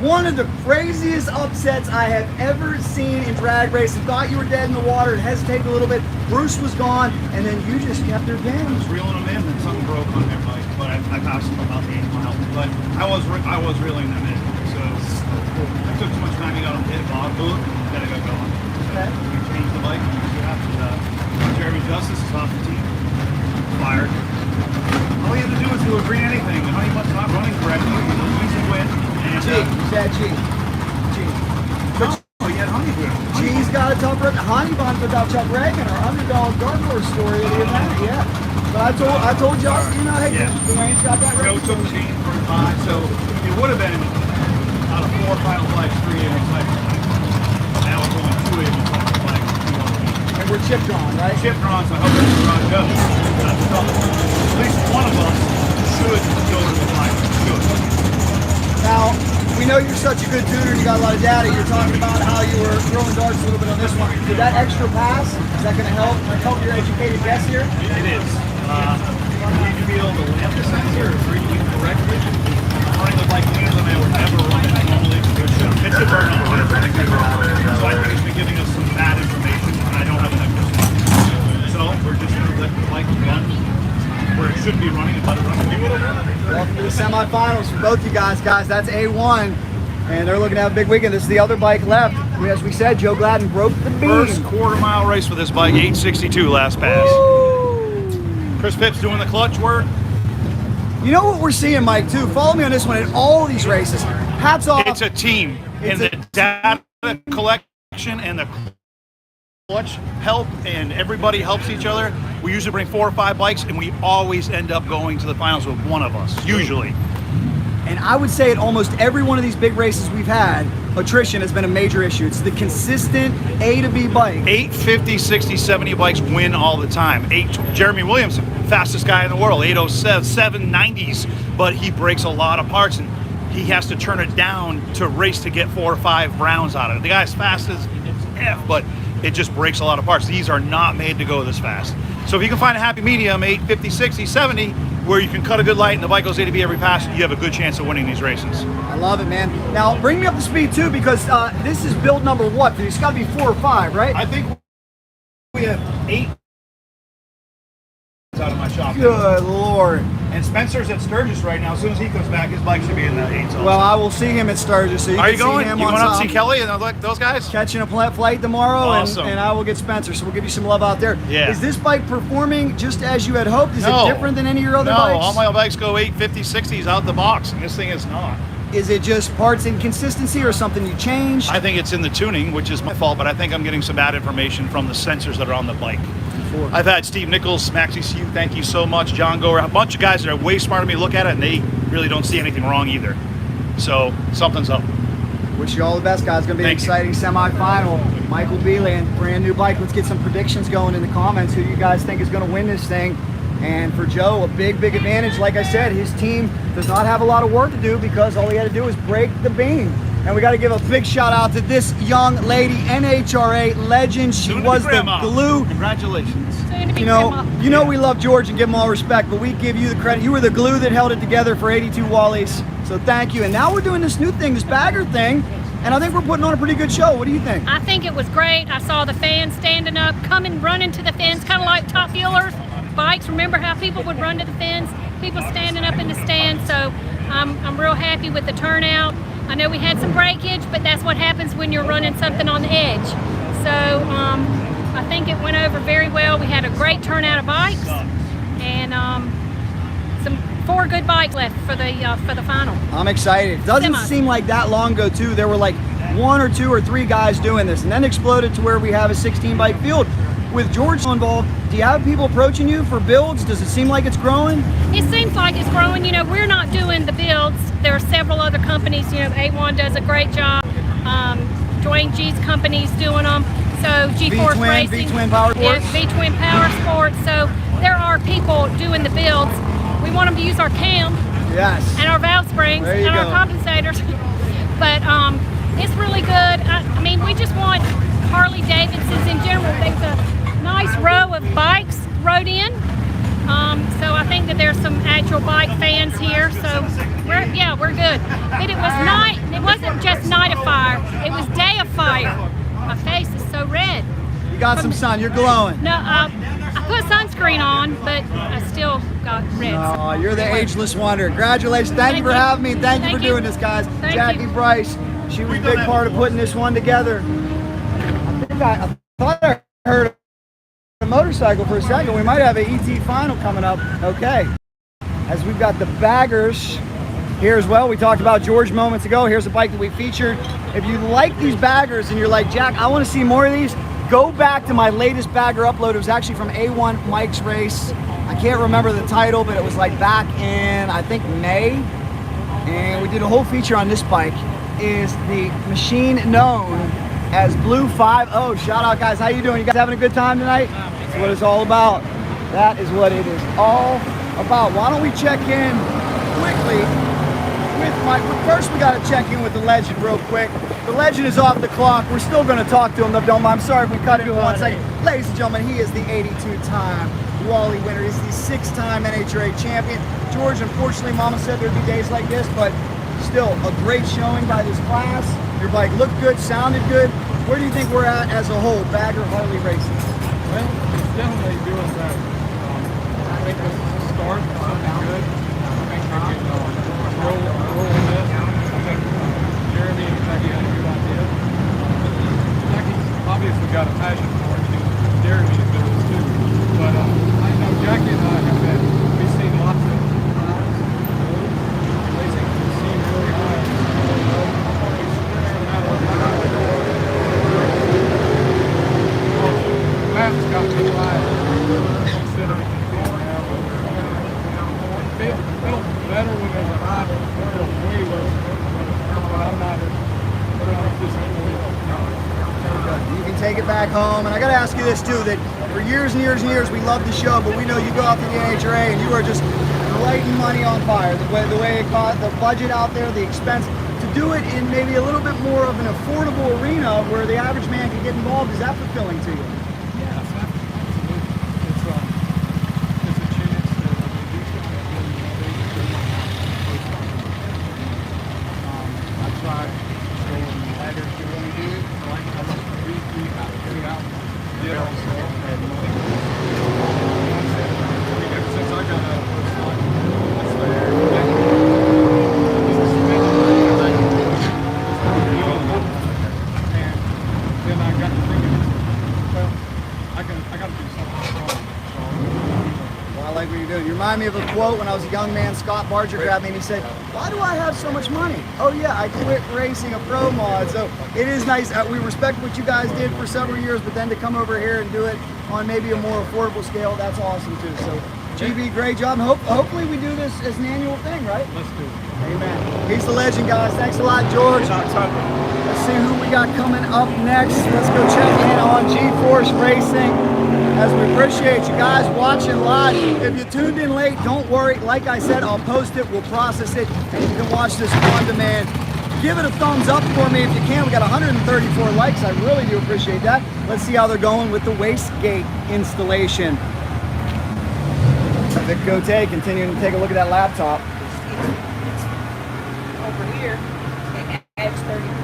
A: One of the craziest upsets I have ever seen in drag racing. Thought you were dead in the water and hesitated a little bit. Bruce was gone, and then you just kept her
B: I
A: down.
B: was reeling them in, and something broke on their bike, but I passed them about the 8 mile. But I was reeling them in, so I took too much time. You got them hit, log boot, gotta go going. So we changed the bike. Jeremy Justice is off the team, fired. All he had to do was do a green anything. The honey bun's not running correctly. He's a win. And,
A: G, Chad G.
B: he had honey with him.
A: G's got a tough run. Honey Bun without Chuck Reagan, our underdog dark horse story of the event. Yeah. But I told Justin, you know, hey,
B: Yeah.
A: Dwayne's got that
B: Joe
A: right.
B: took the team for 5, so it would have been out of 4 final flights, 3 able flights. Now it's only 2 able flights, 2 on the team.
A: And we're chipped on, right?
B: Chip drawn, so I hope it's not go. That's the problem. At least one of us should go to the final. Should.
A: Now, we know you're such a good tutor, you got a lot of data. You're talking about how you were throwing darts a little bit on this one. Did that extra pass, is that going to help your educated guess here?
B: It is. We feel the lambda sensor is reading correctly. Running the bike cleaner than I would ever run it normally. It should burn on the I think they were. So I think it's been giving us some bad information, and I don't have enough percent. So we're just going to let the bike run where it should be running and let it run.
A: Welcome to the semifinals for both you guys. That's A1, and they're looking to have a big weekend. This is the other bike left. As we said, Joe Gladden broke the beam.
B: First quarter-mile race for this bike, 8:62 last pass. Chris Pipp's doing the clutch work.
A: You know what we're seeing, Mike, too? Follow me on this one. In all these races, hats off.
B: It's a team. And the data collection and the clutch help, and everybody helps each other. We usually bring 4 or 5 bikes, and we always end up going to the finals with one of us, usually.
A: And I would say at almost every one of these big races we've had, attrition has been a major issue. It's the consistent A to B bike.
B: 850, 60, 70 bikes win all the time. Jeremy Williamson, fastest guy in the world, 807, 90s, but he breaks a lot of parts, and he has to turn it down to race to get 4 or 5 rounds out of it. The guy's fast as F, but it just breaks a lot of parts. These are not made to go this fast. So if you can find a happy medium, 850, 60, 70, where you can cut a good light and the bike goes A to B every pass, you have a good chance of winning these races.
A: I love it, man. Now, bring me up to speed, too, because this is build number what? It's got to be 4 or 5, right?
B: I think we have 8 out of my shop.
A: Good Lord.
B: And Spencer's at Sturgis right now. As soon as he comes back, his bike should be in the 8s also.
A: Well, I will see him at Sturgis. So you
B: Are
A: can
B: you going?
A: See him
B: You
A: on
B: going up to
A: top.
B: see Kelly and those guys?
A: Catching a flight tomorrow,
B: Awesome.
A: and I will get Spencer. So we'll give you some love out there.
B: Yeah.
A: Is this bike performing just as you had hoped? Is
B: No.
A: it different than any of your other
B: No,
A: bikes?
B: all my bikes go 850, 60s out the box, and this thing is not.
A: Is it just parts inconsistency or something you changed?
B: I think it's in the tuning, which is my fault, but I think I'm getting some bad information from the sensors that are on the bike. I've had Steve Nichols, Maxie Sue, thank you so much, John Goer, a bunch of guys that are way smarter than me look at it, and they really don't see anything wrong either. So something's up.
A: Wish you all the best, guys. It's going to be an exciting semifinal. Michael Beeland, brand new bike. Let's get some predictions going in the comments. Who you guys think is going to win this thing? And for Joe, a big advantage. Like I said, his team does not have a lot of work to do because all he had to do was break the beam. And we got to give a big shout out to this young lady, NHRA legend. She was the glue.
B: Congratulations.
A: You know we love George and give him all respect, but we give you the credit. You were the glue that held it together for 82 Wallies. So thank you. And now we're doing this new thing, this Bagger thing, and I think we're putting on a pretty good show. What do you think?
K: I think it was great. I saw the fans standing up, running to the fence, kind of like Top Heelers bikes. Remember how people would run to the fence? People standing up in the stands. So I'm real happy with the turnout. I know we had some breakage, but that's what happens when you're running something on the edge. So I think it went over very well. We had a great turnout of bikes, and 4 good bikes left for the final.
A: I'm excited. It doesn't seem like that long ago, too. There were like 1 or 2 or 3 guys doing this, and then exploded to where we have a 16 bike field. With George involved, do you have people approaching you for builds? Does it seem like it's growing?
K: It seems like it's growing. You know, we're not doing the builds. There are several other companies. You know, A1 does a great job. Dwayne G's company's doing them. So G-Force
A: V-Twin,
K: Racing.
A: V-Twin Power Sports?
K: Yeah, V-Twin Power Sports. So there are people doing the builds. We want them to use our cam
A: Yes.
K: and our valve springs
A: There you
K: and our
A: go.
K: compensators. But it's really good. I mean, we just want Harley Davidsons in general. There's a nice row of bikes rode in. So I think that there's some actual bike fans here. So we're good. But it wasn't just night of fire. It was day of fire. My face is so red.
A: You got some sun. You're glowing.
K: No, I put sunscreen on, but I still got red.
A: Oh, you're the ageless wonder. Congratulations. Thank you for having me. Thank you for doing this, guys.
K: Thank
A: Jackie
K: you.
A: Bryce, she was a big part of putting this one together. I thought I heard a motorcycle for a second. We might have an ET final coming up. Okay. As we've got the Baggers here as well. We talked about George moments ago. Here's a bike that we featured. If you like these Baggers and you're like, Jack, I want to see more of these, go back to my latest Bagger upload. It was actually from A1 Mike's race. I can't remember the title, but it was like back in, I think, May. And we did a whole feature on this bike. Is the machine known as Blue 5.0. Shout out, guys. How you doing? You guys having a good time tonight? That's what it's all about. That is what it is all about. Why don't we check in quickly with Mike? First, we got to check in with the legend real quick. The legend is off the clock. We're still going to talk to him, though. Don't mind. I'm sorry if we cut it in 1 second. Ladies and gentlemen, he is the 82-time Wally winner. He's the 6-time NHRA champion. George, unfortunately, Mama said there'd be days like this, but still a great showing by this class. Your bike looked good, sounded good. Where do you think we're at as a whole, Bagger Harley racing?
L: Well, it's definitely doing better. I think this is a start for something good. I think we can roll with this. I think Jeremy and Jackie had a good idea. Jackie's obviously got a passion for it, and Jeremy does too. But I know Jackie and I have been, we've seen lots of times. Racing seemed really high. Matt's got to try instead of it felt better when there's a high, way low. But I'm not disappointed.
A: You can take it back home. And I got to ask you this too, that for years and years and years we love the show, but we know you go out to the NHRA and you are just lighting money on fire. The way it cost, the budget out there, the expense. To do it in maybe a little bit more of an affordable arena where the average man can get involved, is that fulfilling to you?
L: Yes, absolutely. It's a chance to do something. I tried showing Bagger to what we do. Like I was getting out, did also had money. Ever since I got out of this life, that's there. And then I got to thinking, well, I got to do something strong.
A: Well, I like what you're doing. You remind me of a quote when I was a young man. Scott Barger grabbed me and he said, "Why do I have so much money?" Oh yeah, I quit racing a pro mod. So it is nice. We respect what you guys did for several years, but then to come over here and do it on maybe a more affordable scale, that's awesome too. So GB, great job. Hopefully we do this as an annual thing, right?
L: Let's do it.
A: Amen. He's the legend, guys. Thanks a lot, George. Let's see who we got coming up next. Let's go check in on G-Force Racing. As we appreciate you guys watching live. If you tuned in late, don't worry. Like I said, I'll post it, we'll process it, and you can watch this on demand. Give it a thumbs up for me if you can. We got 134 likes. I really do appreciate that. Let's see how they're going with the wastegate installation. Vic Cote continuing to take a look at that laptop.
M: Over here, it adds 30%.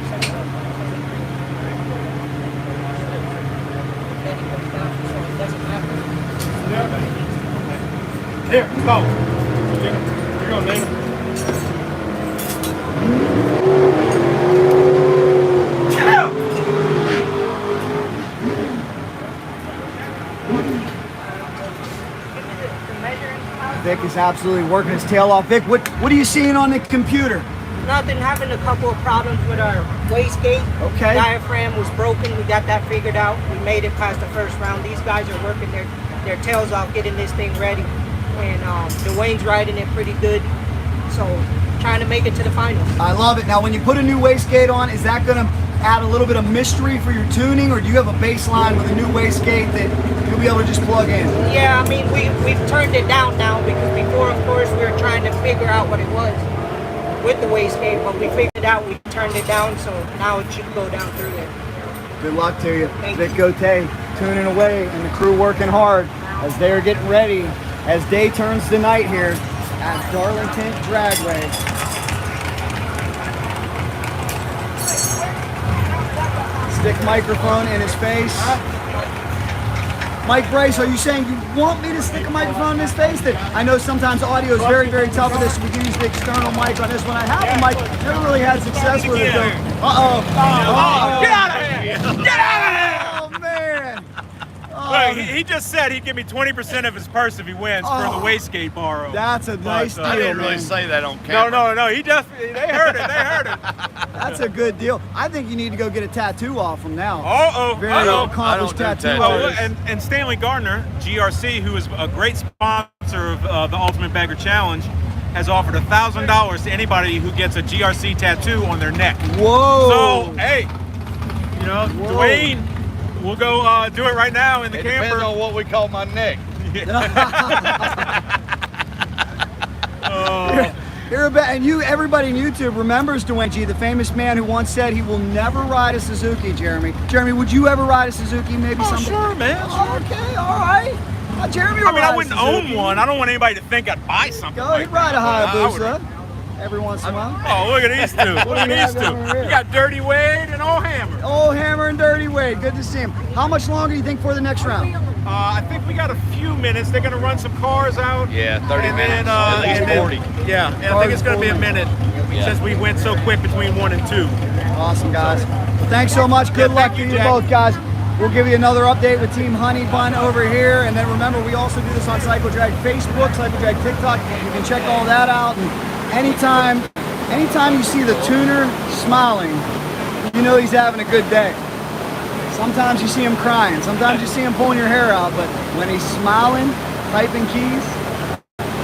L: Here, go. You're going to name it.
A: Vic is absolutely working his tail off. Vic, what are you seeing on the computer?
M: Nothing, having a couple of problems with our wastegate.
A: Okay.
M: Diaphragm was broken. We got that figured out. We made it past the first round. These guys are working their tails off getting this thing ready. And Dwayne's riding it pretty good. So trying to make it to the finals.
A: I love it. Now, when you put a new wastegate on, is that going to add a little bit of mystery for your tuning, or do you have a baseline with a new wastegate that you'll be able to just plug in?
M: Yeah, I mean, we've turned it down now because before, of course, we were trying to figure out what it was with the wastegate, but we figured out, we turned it down, so now it should go down through there.
A: Good luck to you. Vic Gote tuning away and the crew working hard as they are getting ready as day turns to night here at Darlington Dragway. Stick microphone in his face. Mike Bryce, are you saying you want me to stick a microphone in his face? That I know sometimes audio is very, very tough with this, so we can use the external mic on this one. I have a mic, never really had success with it though. Uh-oh.
C: Get out of here! Get out of here!
A: Oh, man.
C: Look, he just said he'd give me 20% of his purse if he wins for the wastegate borrow.
A: That's a nice deal,
F: I didn't really
A: man.
F: say that on camera.
C: No. He definitely, they heard it. They heard it.
A: That's a good deal. I think you need to go get a tattoo off him now. Very accomplished tattoo artist.
C: And Stanley Gardner, GRC, who is a great sponsor of the Ultimate Bagger Challenge, has offered $1,000 to anybody who gets a GRC tattoo on their neck.
A: Whoa!
C: So hey, you know, Dwayne, we'll go do it right now in the camper.
F: Depends on what we call my neck.
A: And everybody in YouTube remembers Dwayne G, the famous man who once said he will never ride a Suzuki. Jeremy, would you ever ride a Suzuki? Maybe someday.
C: Sure, man.
A: Okay, all right. Jeremy,
C: I wouldn't own one. I don't want anybody to think I'd buy something.
A: Go, he'd ride a Hayabusa every once in a while.
C: Oh, look at these two. Look at these two. You got Dirty Wade and Old Hammer.
A: Old Hammer and Dirty Wade. Good to see him. How much longer do you think for the next round?
C: I think we got a few minutes. They're going to run some cars out.
F: Yeah, 30 minutes.
C: At least 40. Yeah, and I think it's going to be a minute since we went so quick between 1 and 2.
A: Awesome, guys. Well, thanks so much. Good luck to you both, guys. We'll give you another update with Team Honey Bun over here. And then remember, we also do this on Cycle Drag Facebook, Cycle Drag TikTok. You can check all that out. And anytime you see the tuner smiling, you know he's having a good day. Sometimes you see him crying. Sometimes you see him pulling your hair out. But when he's smiling, typing keys,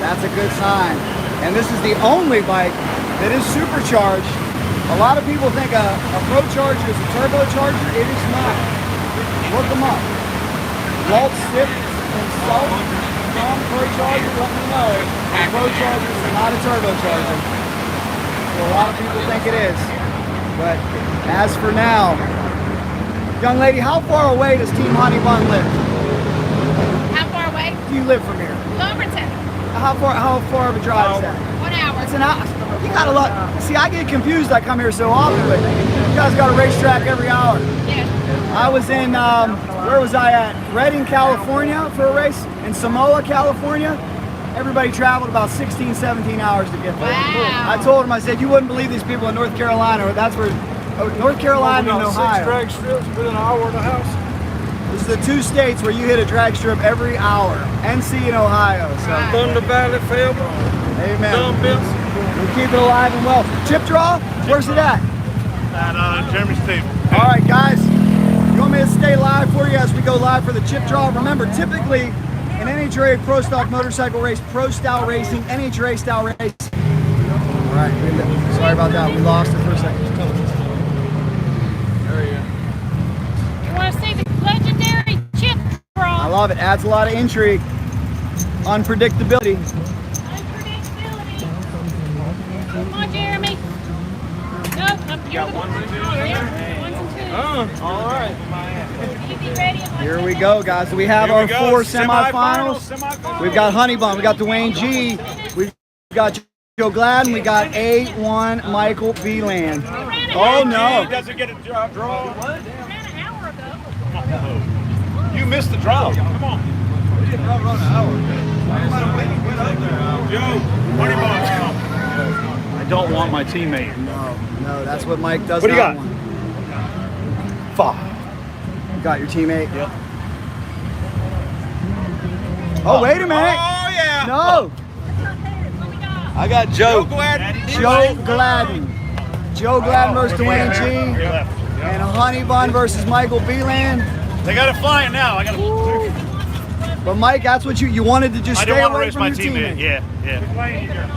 A: that's a good sign. And this is the only bike that is supercharged. A lot of people think a Pro Charger is a turbocharger. It is not. Look them up. Walt Stipp himself from Pro Charger let me know a Pro Charger is not a turbocharger. So a lot of people think it is. But as for now, young lady, how far away does Team Honey Bun live?
E: How far away?
A: Do you live from here?
E: Lumberton.
A: How far of a drive is that?
E: 1 hour.
A: It's an hour. You got a lot. See, I get confused. I come here so often, but you guys got a racetrack every hour.
E: Yeah.
A: I was in, where was I at? Redding, California for a race. In Samoa, California. Everybody traveled about 16, 17 hours to get there.
E: Wow.
A: I told them, I said, you wouldn't believe these people in North Carolina. That's where, North Carolina and Ohio.
L: 6 drag strips within an hour of the house.
A: This is the 2 states where you hit a drag strip every hour. NC and Ohio. So.
L: Thunder Valley, Fayetteville,
A: Amen.
L: Dumbbells.
A: We'll keep it alive and well. Chip draw? Where's it at?
B: At Jeremy's table.
A: All right, guys. You want me to stay live for you as we go live for the chip draw? Remember, typically, an NHRA Pro Stock motorcycle race, Pro Style Racing, NHRA Style Race. All right, sorry about that. We lost it for a second.
L: There you go.
K: You want to see the legendary chip draw?
A: I love it. Adds a lot of intrigue. Unpredictability.
K: Come on, Jeremy. Nope, you're the ones and twos.
L: All right.
K: You be ready.
A: Here we go, guys. So we have our 4 semifinals. We've got Honey Bun. We got Dwayne G. We've got Joe Gladden. We got A1 Michael Beeland. Oh, no.
C: He doesn't get a draw.
K: Ran an hour ago.
C: You missed the draw. Come on.
L: We didn't run an hour.
C: Joe, Honey Bun, come on.
B: I don't want my teammate.
A: No, that's what Mike does.
B: What do you
A: not
B: got?
A: want.
B: 5.
A: You got your teammate?
B: Yep.
A: Oh, wait a minute.
C: Oh, yeah.
A: No.
F: I got Joe.
A: Joe Gladden. Joe Gladden versus Dwayne G. And Honey Bun versus Michael Beeland.
B: They got it flying now. I got to.
A: But Mike, that's what you wanted to just
B: I
A: stay
B: don't want to
A: away
B: race
A: from
B: my
A: your
B: teammate.
A: teammate.
B: Yeah.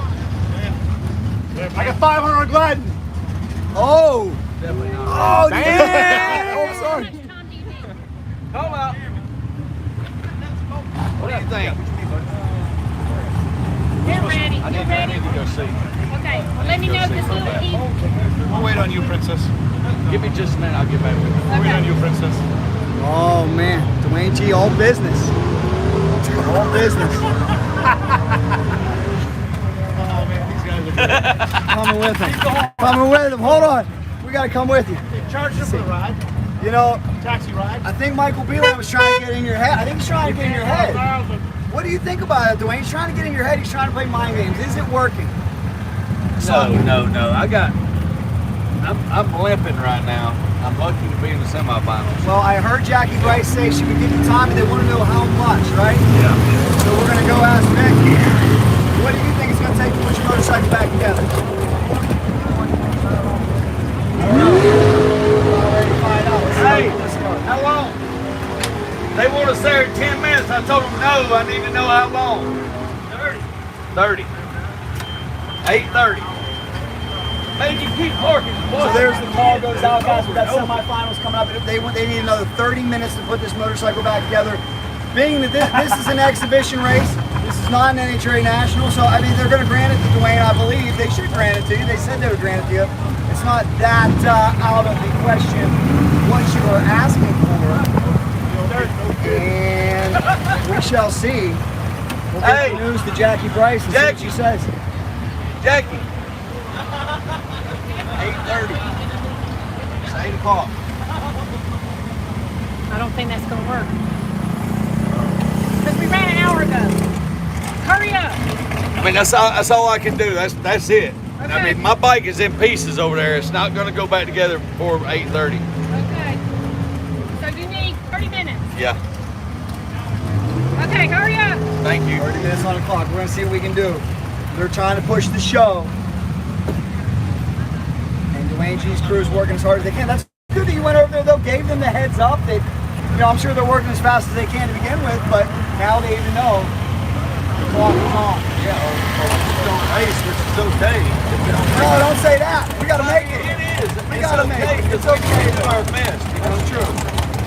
B: I got 500 on Gladden.
A: Oh, Oh, damn! Oh, sorry.
C: Call out.
F: What do you think?
K: They're ready.
F: I
K: You're
F: need
K: ready?
F: to go see.
K: Okay. Well, let me know this little heat.
B: We'll wait on you, Princess.
F: Give me just a minute. I'll get back with you.
B: We'll wait on you, Princess.
A: Oh man, Dwayne G, all business. All business.
B: Oh man, these guys are good.
A: Coming with him. Coming with him. Hold on. We gotta come with you.
B: Charge him for the ride.
A: You know,
B: Taxi ride.
A: I think Michael Beelan was trying to get in your head. I think he's trying to get in your head. What do you think about it, Dwayne? He's trying to get in your head. He's trying to play mind games. Is it working?
F: No. I'm limping right now. I'm lucky to be in the semifinals.
A: Well, I heard Jackie Bryce say she would give you time and they want to know how much, right?
F: Yeah.
A: So we're going to go ask Vic. What do you think it's going to take to put your motorcycle back together? I don't know. We're ready to find out. Let's go.
F: How long? They want us there in 10 minutes. I told them no. I need to know how long. 30. 8:30. Make you keep parking.
A: So there's the call goes out, guys. We've got semifinals coming up. They need another 30 minutes to put this motorcycle back together. Being that this is an exhibition race, this is not an NHRA National, so I mean they're going to grant it to Dwayne, I believe. They should grant it to you. They said they would grant it to you. It's not that out of the question what you are asking for. And we shall see. We'll get the news to Jackie Bryce and see what she says.
F: Jackie.
A: 8:30. It's 8 o'clock.
K: I don't think that's going to work. Because we ran an hour ago. Hurry up.
F: I mean, that's all I can do. That's it.
K: Okay.
F: I mean, my bike is in pieces over there. It's not going to go back together before 8:30.
K: Okay. So you need 30 minutes.
F: Yeah.
K: Okay, hurry up.
F: Thank you.
A: 30 minutes on the clock. We're going to see what we can do. They're trying to push the show. And Dwayne G's crew is working as hard as they can. That's good that you went over there, though. Gave them the heads up that, you know, I'm sure they're working as fast as they can to begin with, but now they even know the clock is on.
F: Yeah, or don't race, which is okay.
A: No, don't say that. We got to make it.
F: It is.
A: We got to make it.
F: It's okay to do our best.
A: That's true.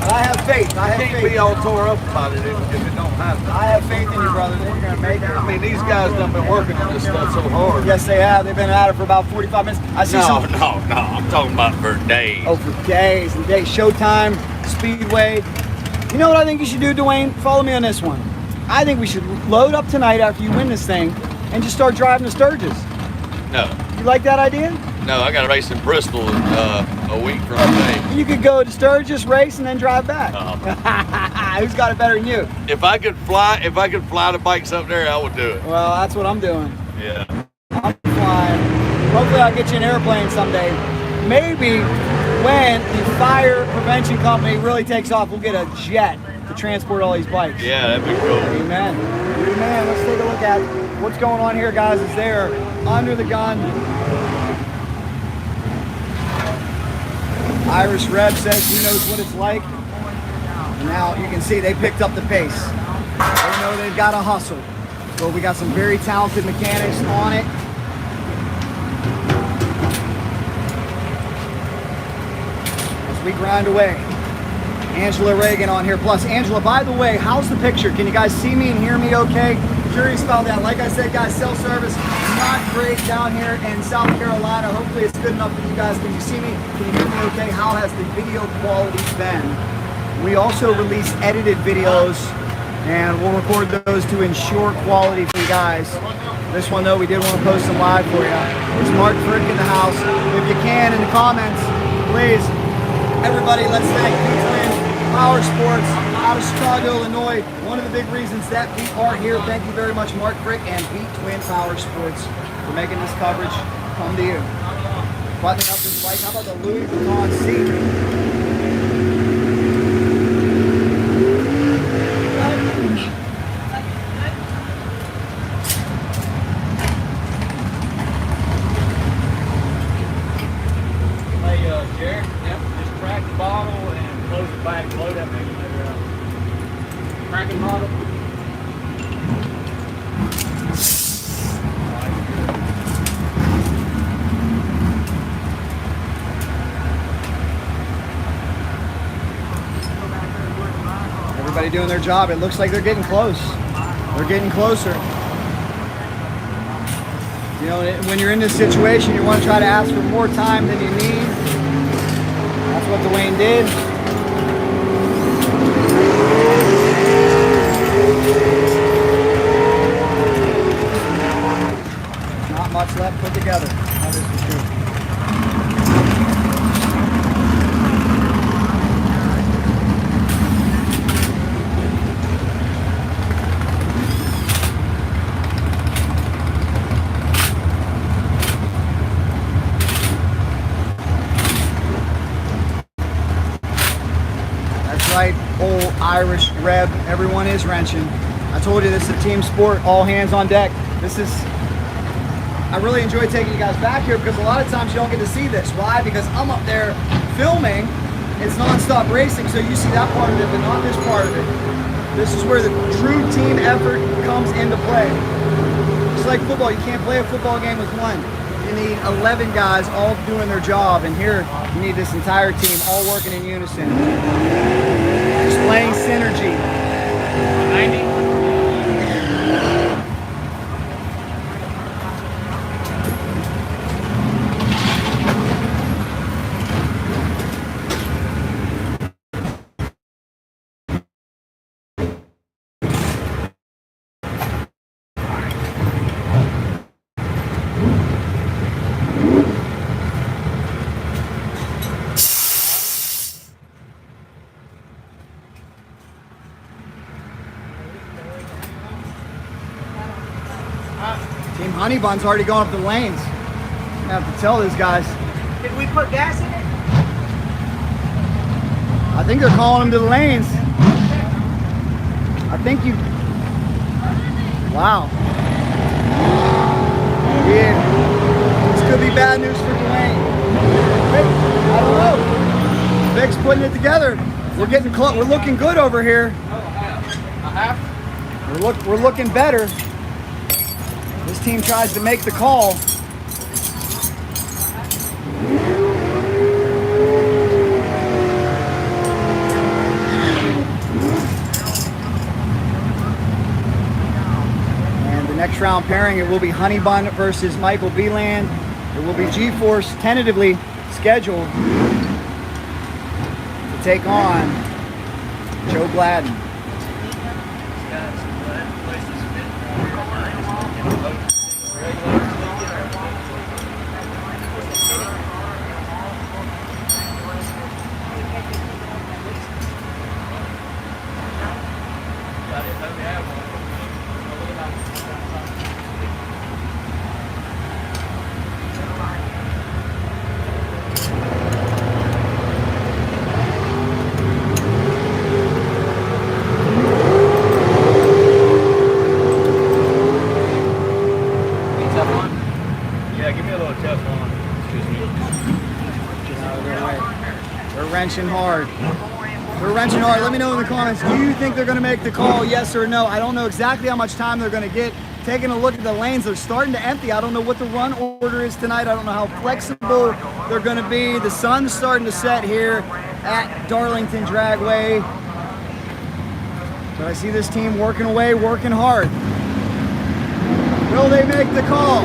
A: I have faith. I have
F: Can't
A: faith.
F: be all tore up about it if it don't happen.
A: I have faith in you, brother, that you're going to make it.
F: I mean, these guys done been working on this stuff so hard.
A: Yes, they have. They've been at it for about 45 minutes. I see some.
F: No. I'm talking about for days.
A: Oh, for days and days. Showtime, Speedway. You know what I think you should do, Dwayne? Follow me on this one. I think we should load up tonight after you win this thing and just start driving to Sturgis.
F: No.
A: You like that idea?
F: No, I got to race in Bristol a week from today.
A: You could go to Sturgis, race, and then drive back. Who's got it better than you?
F: If I could fly the bikes up there, I would do it.
A: Well, that's what I'm doing.
F: Yeah.
A: I'm flying. Hopefully I'll get you an airplane someday. Maybe when the fire prevention company really takes off, we'll get a jet to transport all these bikes.
F: Yeah, that'd be cool.
A: Amen. Amen. Let's take a look at what's going on here, guys. Is they're under the gun. Irish Reb says he knows what it's like. And now you can see they picked up the pace. They know they've got to hustle. So we got some very talented mechanics on it. As we grind away. Angela Reagan on here. Plus, Angela, by the way, how's the picture? Can you guys see me and hear me okay? Curious about that. Like I said, guys, cell service not great down here in South Carolina. Hopefully it's good enough that you guys can you see me? Can you hear me okay? How has the video quality been? We also release edited videos and we'll record those to ensure quality for you guys. This one though, we did want to post some live for you. There's Mark Frick in the house. If you can, in the comments, please, everybody, let's thank Beat Power Sports out of Chicago, Illinois. One of the big reasons that we are here. Thank you very much, Mark Frick and Beat Twin Power Sports for making this coverage come to you. Buttoning up this bike. How about the Louis Vuitton seat?
J: Jared, just crack the bottle and close it back, blow that thing in there. Cracking bottle.
A: Everybody doing their job. It looks like they're getting close. They're getting closer. You know, when you're in this situation, you want to try to ask for more time than you need. That's what Dwayne did. Not much left put together. That is for sure. Right, old Irish Reb, everyone is wrenching. I told you this is a team sport, all hands on deck. I really enjoy taking you guys back here because a lot of times you don't get to see this. Why? Because I'm up there filming, it's non-stop racing, so you see that part of it, but not this part of it. This is where the true team effort comes into play. It's like football, you can't play a football game with one. You need 11 guys all doing their job, and here you need this entire team all working in unison. Displaying synergy. 90. Team Honey Bun's already going up the lanes. I have to tell these guys.
M: Did we put gas in it?
A: I think they're calling them to the lanes. I think you. Wow. Yeah. This could be bad news for Dwayne. I don't know. Vic's putting it together. We're getting close. We're looking good over here. We're looking better. This team tries to make the call. And the next round pairing, it will be Honey Bun versus Michael Beeland. It will be G-Force tentatively scheduled to take on Joe Gladden. Hard. They're wrenching hard. Let me know in the comments, do you think they're going to make the call, yes or no? I don't know exactly how much time they're going to get. Taking a look at the lanes, they're starting to empty. I don't know what the run order is tonight. I don't know how flexible they're going to be. The sun's starting to set here at Darlington Dragway. But I see this team working away, working hard. Will they make the call?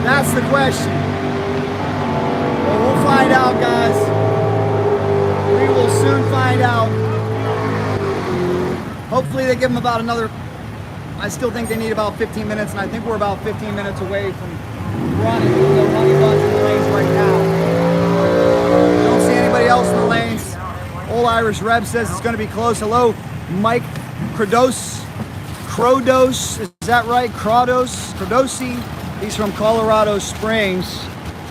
A: That's the question. Well, we'll find out, guys. We will soon find out. Hopefully they give them about another, I still think they need about 15 minutes, and I think we're about 15 minutes away from running the Honey Buns in the lanes right now. Don't see anybody else in the lanes. Old Irish Reb says it's going to be close. Hello, Mike Krodos, is that right? Krodosi. He's from Colorado Springs.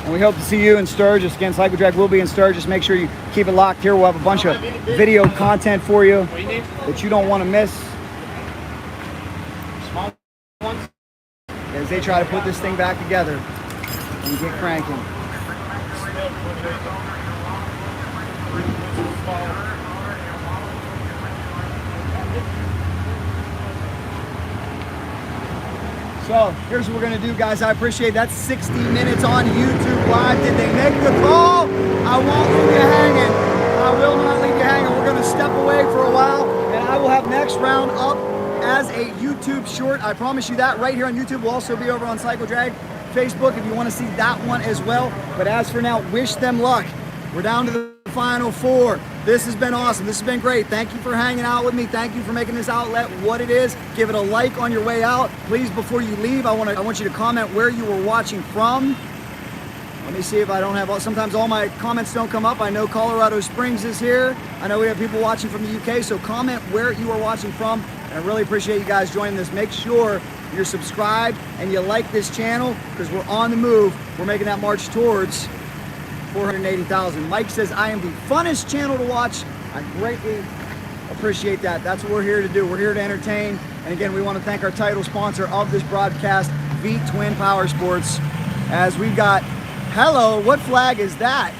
A: And we hope to see you in Sturgis again. Cycle Drag will be in Sturgis. Make sure you keep it locked here. We'll have a bunch of video content for you that you don't want to miss. Small ones. As they try to put this thing back together and get cranking. So here's what we're gonna do, guys. I appreciate that. 60 minutes on YouTube Live. Did they make the call? I won't leave you hanging. I will not leave you hanging. We're gonna step away for a while, and I will have next round up as a YouTube short. I promise you that right here on YouTube. Will also be over on Cycle Drag Facebook if you want to see that one as well. But as for now, wish them luck. We're down to the final 4. This has been awesome. This has been great. Thank you for hanging out with me. Thank you for making this outlet what it is. Give it a like on your way out. Please, before you leave, I want you to comment where you were watching from. Let me see if I don't have, sometimes all my comments don't come up. I know Colorado Springs is here. I know we have people watching from the UK, so comment where you are watching from. And I really appreciate you guys joining this. Make sure you're subscribed and you like this channel because we're on the move. We're making that march towards 480,000. Mike says, I am the funnest channel to watch. I greatly appreciate that. That's what we're here to do. We're here to entertain. And again, we want to thank our title sponsor of this broadcast, V-Twin Power Sports, as we've got, hello, what flag is that?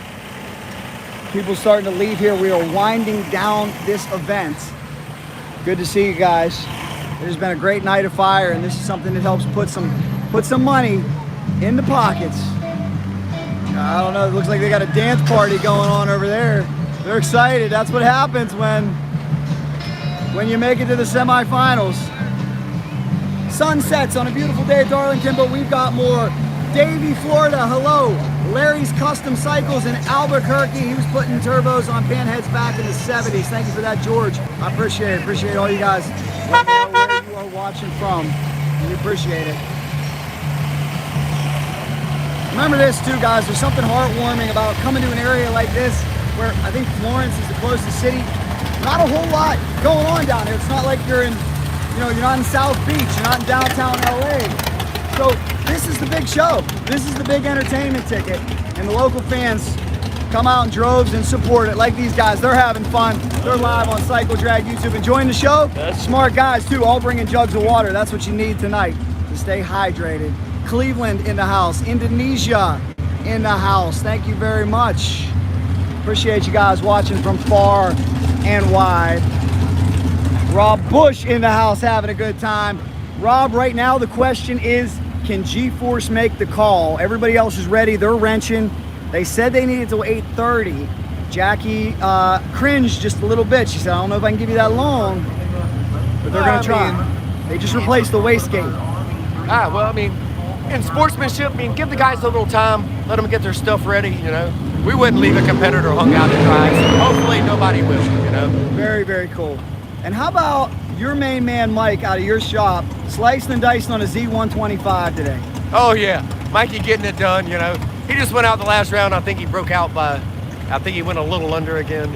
A: People starting to leave here. We are winding down this event. Good to see you guys. It has been a great night of fire, and this is something that helps put some money in the pockets. I don't know, it looks like they got a dance party going on over there. They're excited. That's what happens when you make it to the semifinals. Sun sets on a beautiful day at Darlington, but we've got more. Davie, Florida, hello. Larry's Custom Cycles in Albuquerque. He was putting turbos on panheads back in the 70s. Thank you for that, George. I appreciate it. Appreciate all you guys. Let me know where you are watching from. We appreciate it. Remember this too, guys. There's something heartwarming about coming to an area like this where I think Florence is the closest city. Not a whole lot going on down here. It's not like you're in, you're not in South Beach. You're not in downtown LA. So this is the big show. This is the big entertainment ticket. And the local fans come out in droves and support it. Like these guys, they're having fun. They're live on Cycle Drag YouTube, enjoying the show. Smart guys too, all bringing jugs of water. That's what you need tonight to stay hydrated. Cleveland in the house. Indonesia in the house. Thank you very much. Appreciate you guys watching from far and wide. Rob Bush in the house having a good time. Rob, right now the question is, can G-Force make the call? Everybody else is ready. They're wrenching. They said they needed till 8:30. Jackie cringed just a little bit. She said, I don't know if I can give you that long, but they're going to try. They just replaced the wastegate.
N: Well, I mean, in sportsmanship, give the guys a little time, let them get their stuff ready, We wouldn't leave a competitor hung out to dry, so hopefully nobody will,
A: Very, very cool. And how about your main man, Mike, out of your shop, slicing and dicing on a Z125 today?
N: Oh, yeah. Mikey getting it done, He just went out the last round. I think he broke out by, I think he went a little under again,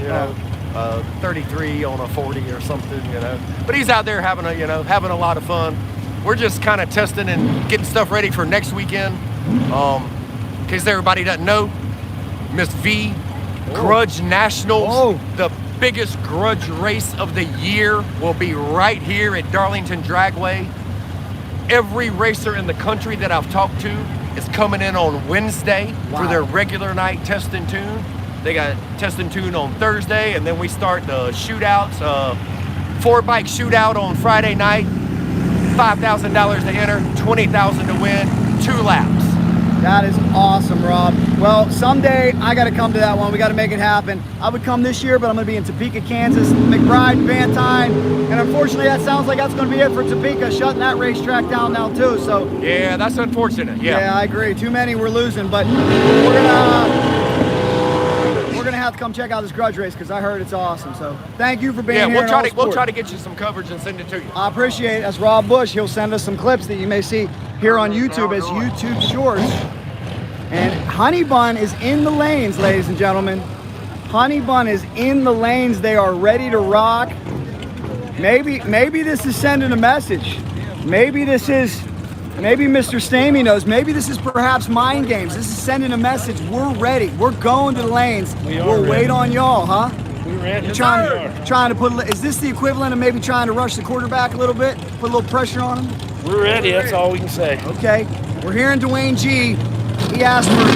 N: 33 on a 40 or something, But he's out there having a lot of fun. We're just kind of testing and getting stuff ready for next weekend. In case everybody doesn't know, Miss V, Grudge Nationals, the biggest grudge race of the year, will be right here at Darlington Dragway. Every racer in the country that I've talked to is coming in on Wednesday for their regular night test and tune. They got test and tune on Thursday, and then we start the shootouts, 4-bike shootout on Friday night. $5,000 to enter, $20,000 to win, 2 laps.
A: That is awesome, Rob. Well, someday I got to come to that one. We got to make it happen. I would come this year, but I'm going to be in Topeka, Kansas, McBride, Van Tine, and unfortunately that sounds like that's going to be it for Topeka, shutting that racetrack down now too. So
N: yeah, that's unfortunate. Yeah,
A: I agree. Too many we're losing, but we're gonna have to come check out this grudge race because I heard it's awesome. So thank you for being here.
N: We'll try to get you some coverage and send it to you.
A: I appreciate it. That's Rob Bush. He'll send us some clips that you may see here on YouTube as YouTube Shorts. And Honey Bun is in the lanes, ladies and gentlemen. Honey Bun is in the lanes. They are ready to rock. Maybe this is sending a message. Maybe Mr. Stamey knows. Maybe this is perhaps mind games. This is sending a message. We're ready. We're going to the lanes. We'll wait on y'all, huh?
L: We're ready.
A: Trying to put. Is this the equivalent of maybe trying to rush the quarterback a little bit? Put a little pressure on him?
L: We're ready. That's all we can say.
A: Okay. We're hearing Dwayne G. He asked for 30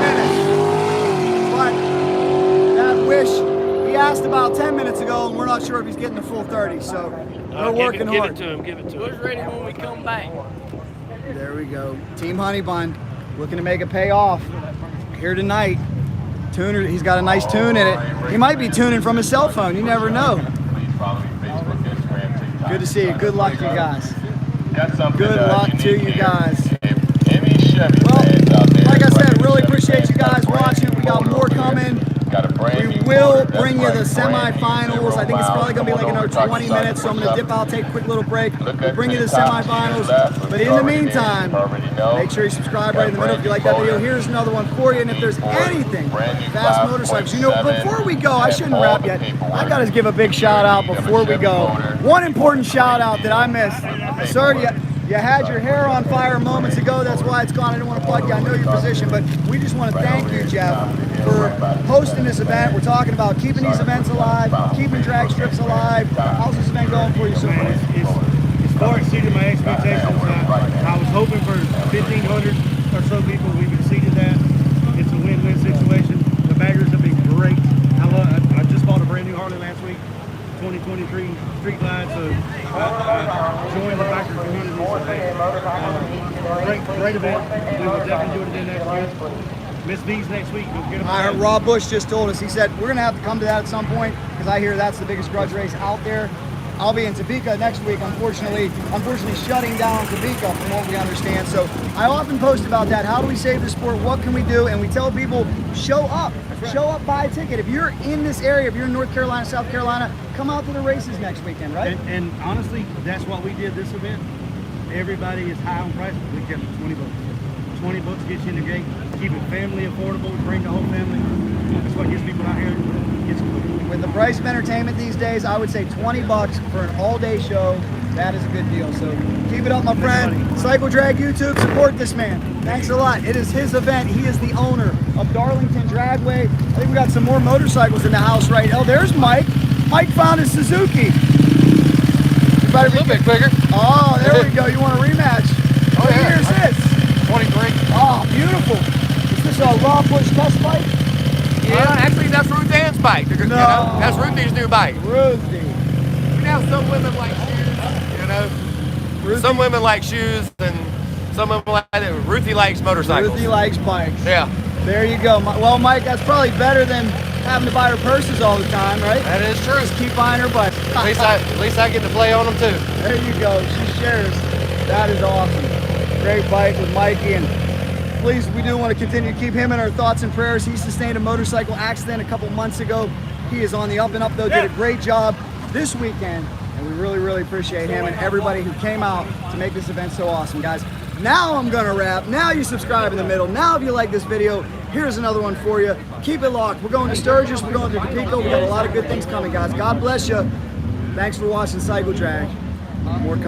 A: minutes. But that wish, he asked about 10 minutes ago, and we're not sure if he's getting the full 30. So we're working hard.
L: Give it to him.
J: We're ready when we come back.
A: There we go. Team Honey Bun looking to make it pay off here tonight. Tuner, he's got a nice tune in it. He might be tuning from his cell phone. You never know. Good to see you. Good luck to you guys. Good luck to you guys. Well, like I said, really appreciate you guys watching. We got more coming. We will bring you the semifinals. I think it's probably going to be like another 20 minutes, so I'm going to dip out, take a quick little break. We'll bring you the semifinals. But in the meantime, make sure you subscribe right in the middle if you like that video. Here's another one for you. And if there's anything fast motorcycles, you know, before we go, I shouldn't wrap yet. I got to give a big shout out before we go. One important shout out that I missed. Sir, you had your hair on fire moments ago. That's why it's gone. I didn't want to plug you. I know your position, but we just want to thank you, Jeff, for hosting this event. We're talking about keeping these events alive, keeping drag strips alive. How's this event going for you so far?
D: It's far exceeded my expectations. I was hoping for 1,500 or so people. We've exceeded that. It's a win-win situation. The baggers have been great. I just bought a brand new Harley last week, 2023 Street Glide, so I joined the bagger community. So, great event. We will definitely do it again next year. Miss B's next week.
A: Rob Bush just told us, he said, we're going to have to come to that at some point because I hear that's the biggest grudge race out there. I'll be in Topeka next week, unfortunately shutting down Topeka from what we understand. So I often post about that. How do we save the sport? What can we do? And we tell people, show up. Show up, buy a ticket. If you're in this area, if you're in North Carolina, South Carolina, come out to the races next weekend, right?
D: And honestly, that's what we did this event. Everybody is high on price. We kept it 20 bucks. 20 bucks gets you in the gate. Keep it family affordable. Bring the whole family. That's what gets people out here.
A: With the price of entertainment these days, I would say 20 bucks for an all-day show. That is a good deal. So keep it up, my friend. Cycle Drag YouTube, support this man. Thanks a lot. It is his event. He is the owner of Darlington Dragway. I think we got some more motorcycles in the house right now. Oh, there's Mike. Mike found his Suzuki. You better be a little bit quicker. Oh, there we go. You want a rematch? Oh, what year is this?
N: 23.
A: Oh, beautiful. Is this a raw push test bike?
N: Yeah, actually, that's Ruth Ann's bike. You know, that's Ruthie's new bike.
A: Ruthie.
N: You know, some women like shoes, you know. Ruthie. Some women like shoes, and some women like it. Ruthie likes motorcycles.
A: Ruthie likes bikes.
N: Yeah.
A: There you go. Well, Mike, that's probably better than having to buy her purses all the time, right?
N: That is true.
A: Just keep buying her bikes.
N: At least I get to play on them too.
A: There you go. She shares. That is awesome. Great bike with Mikey, and please, we do want to continue to keep him in our thoughts and prayers. He sustained a motorcycle accident a couple months ago. He is on the up and up, though. Did a great job this weekend, and we really, really appreciate him and everybody who came out to make this event so awesome, guys. Now I'm gonna wrap. Now you subscribe in the middle. Now if you like this video, here's another one for you. Keep it locked. We're going to Sturgis. We're going to Topeka. We got a lot of good things coming, guys. God bless you. Thanks for watching Cycle Drag. More coming.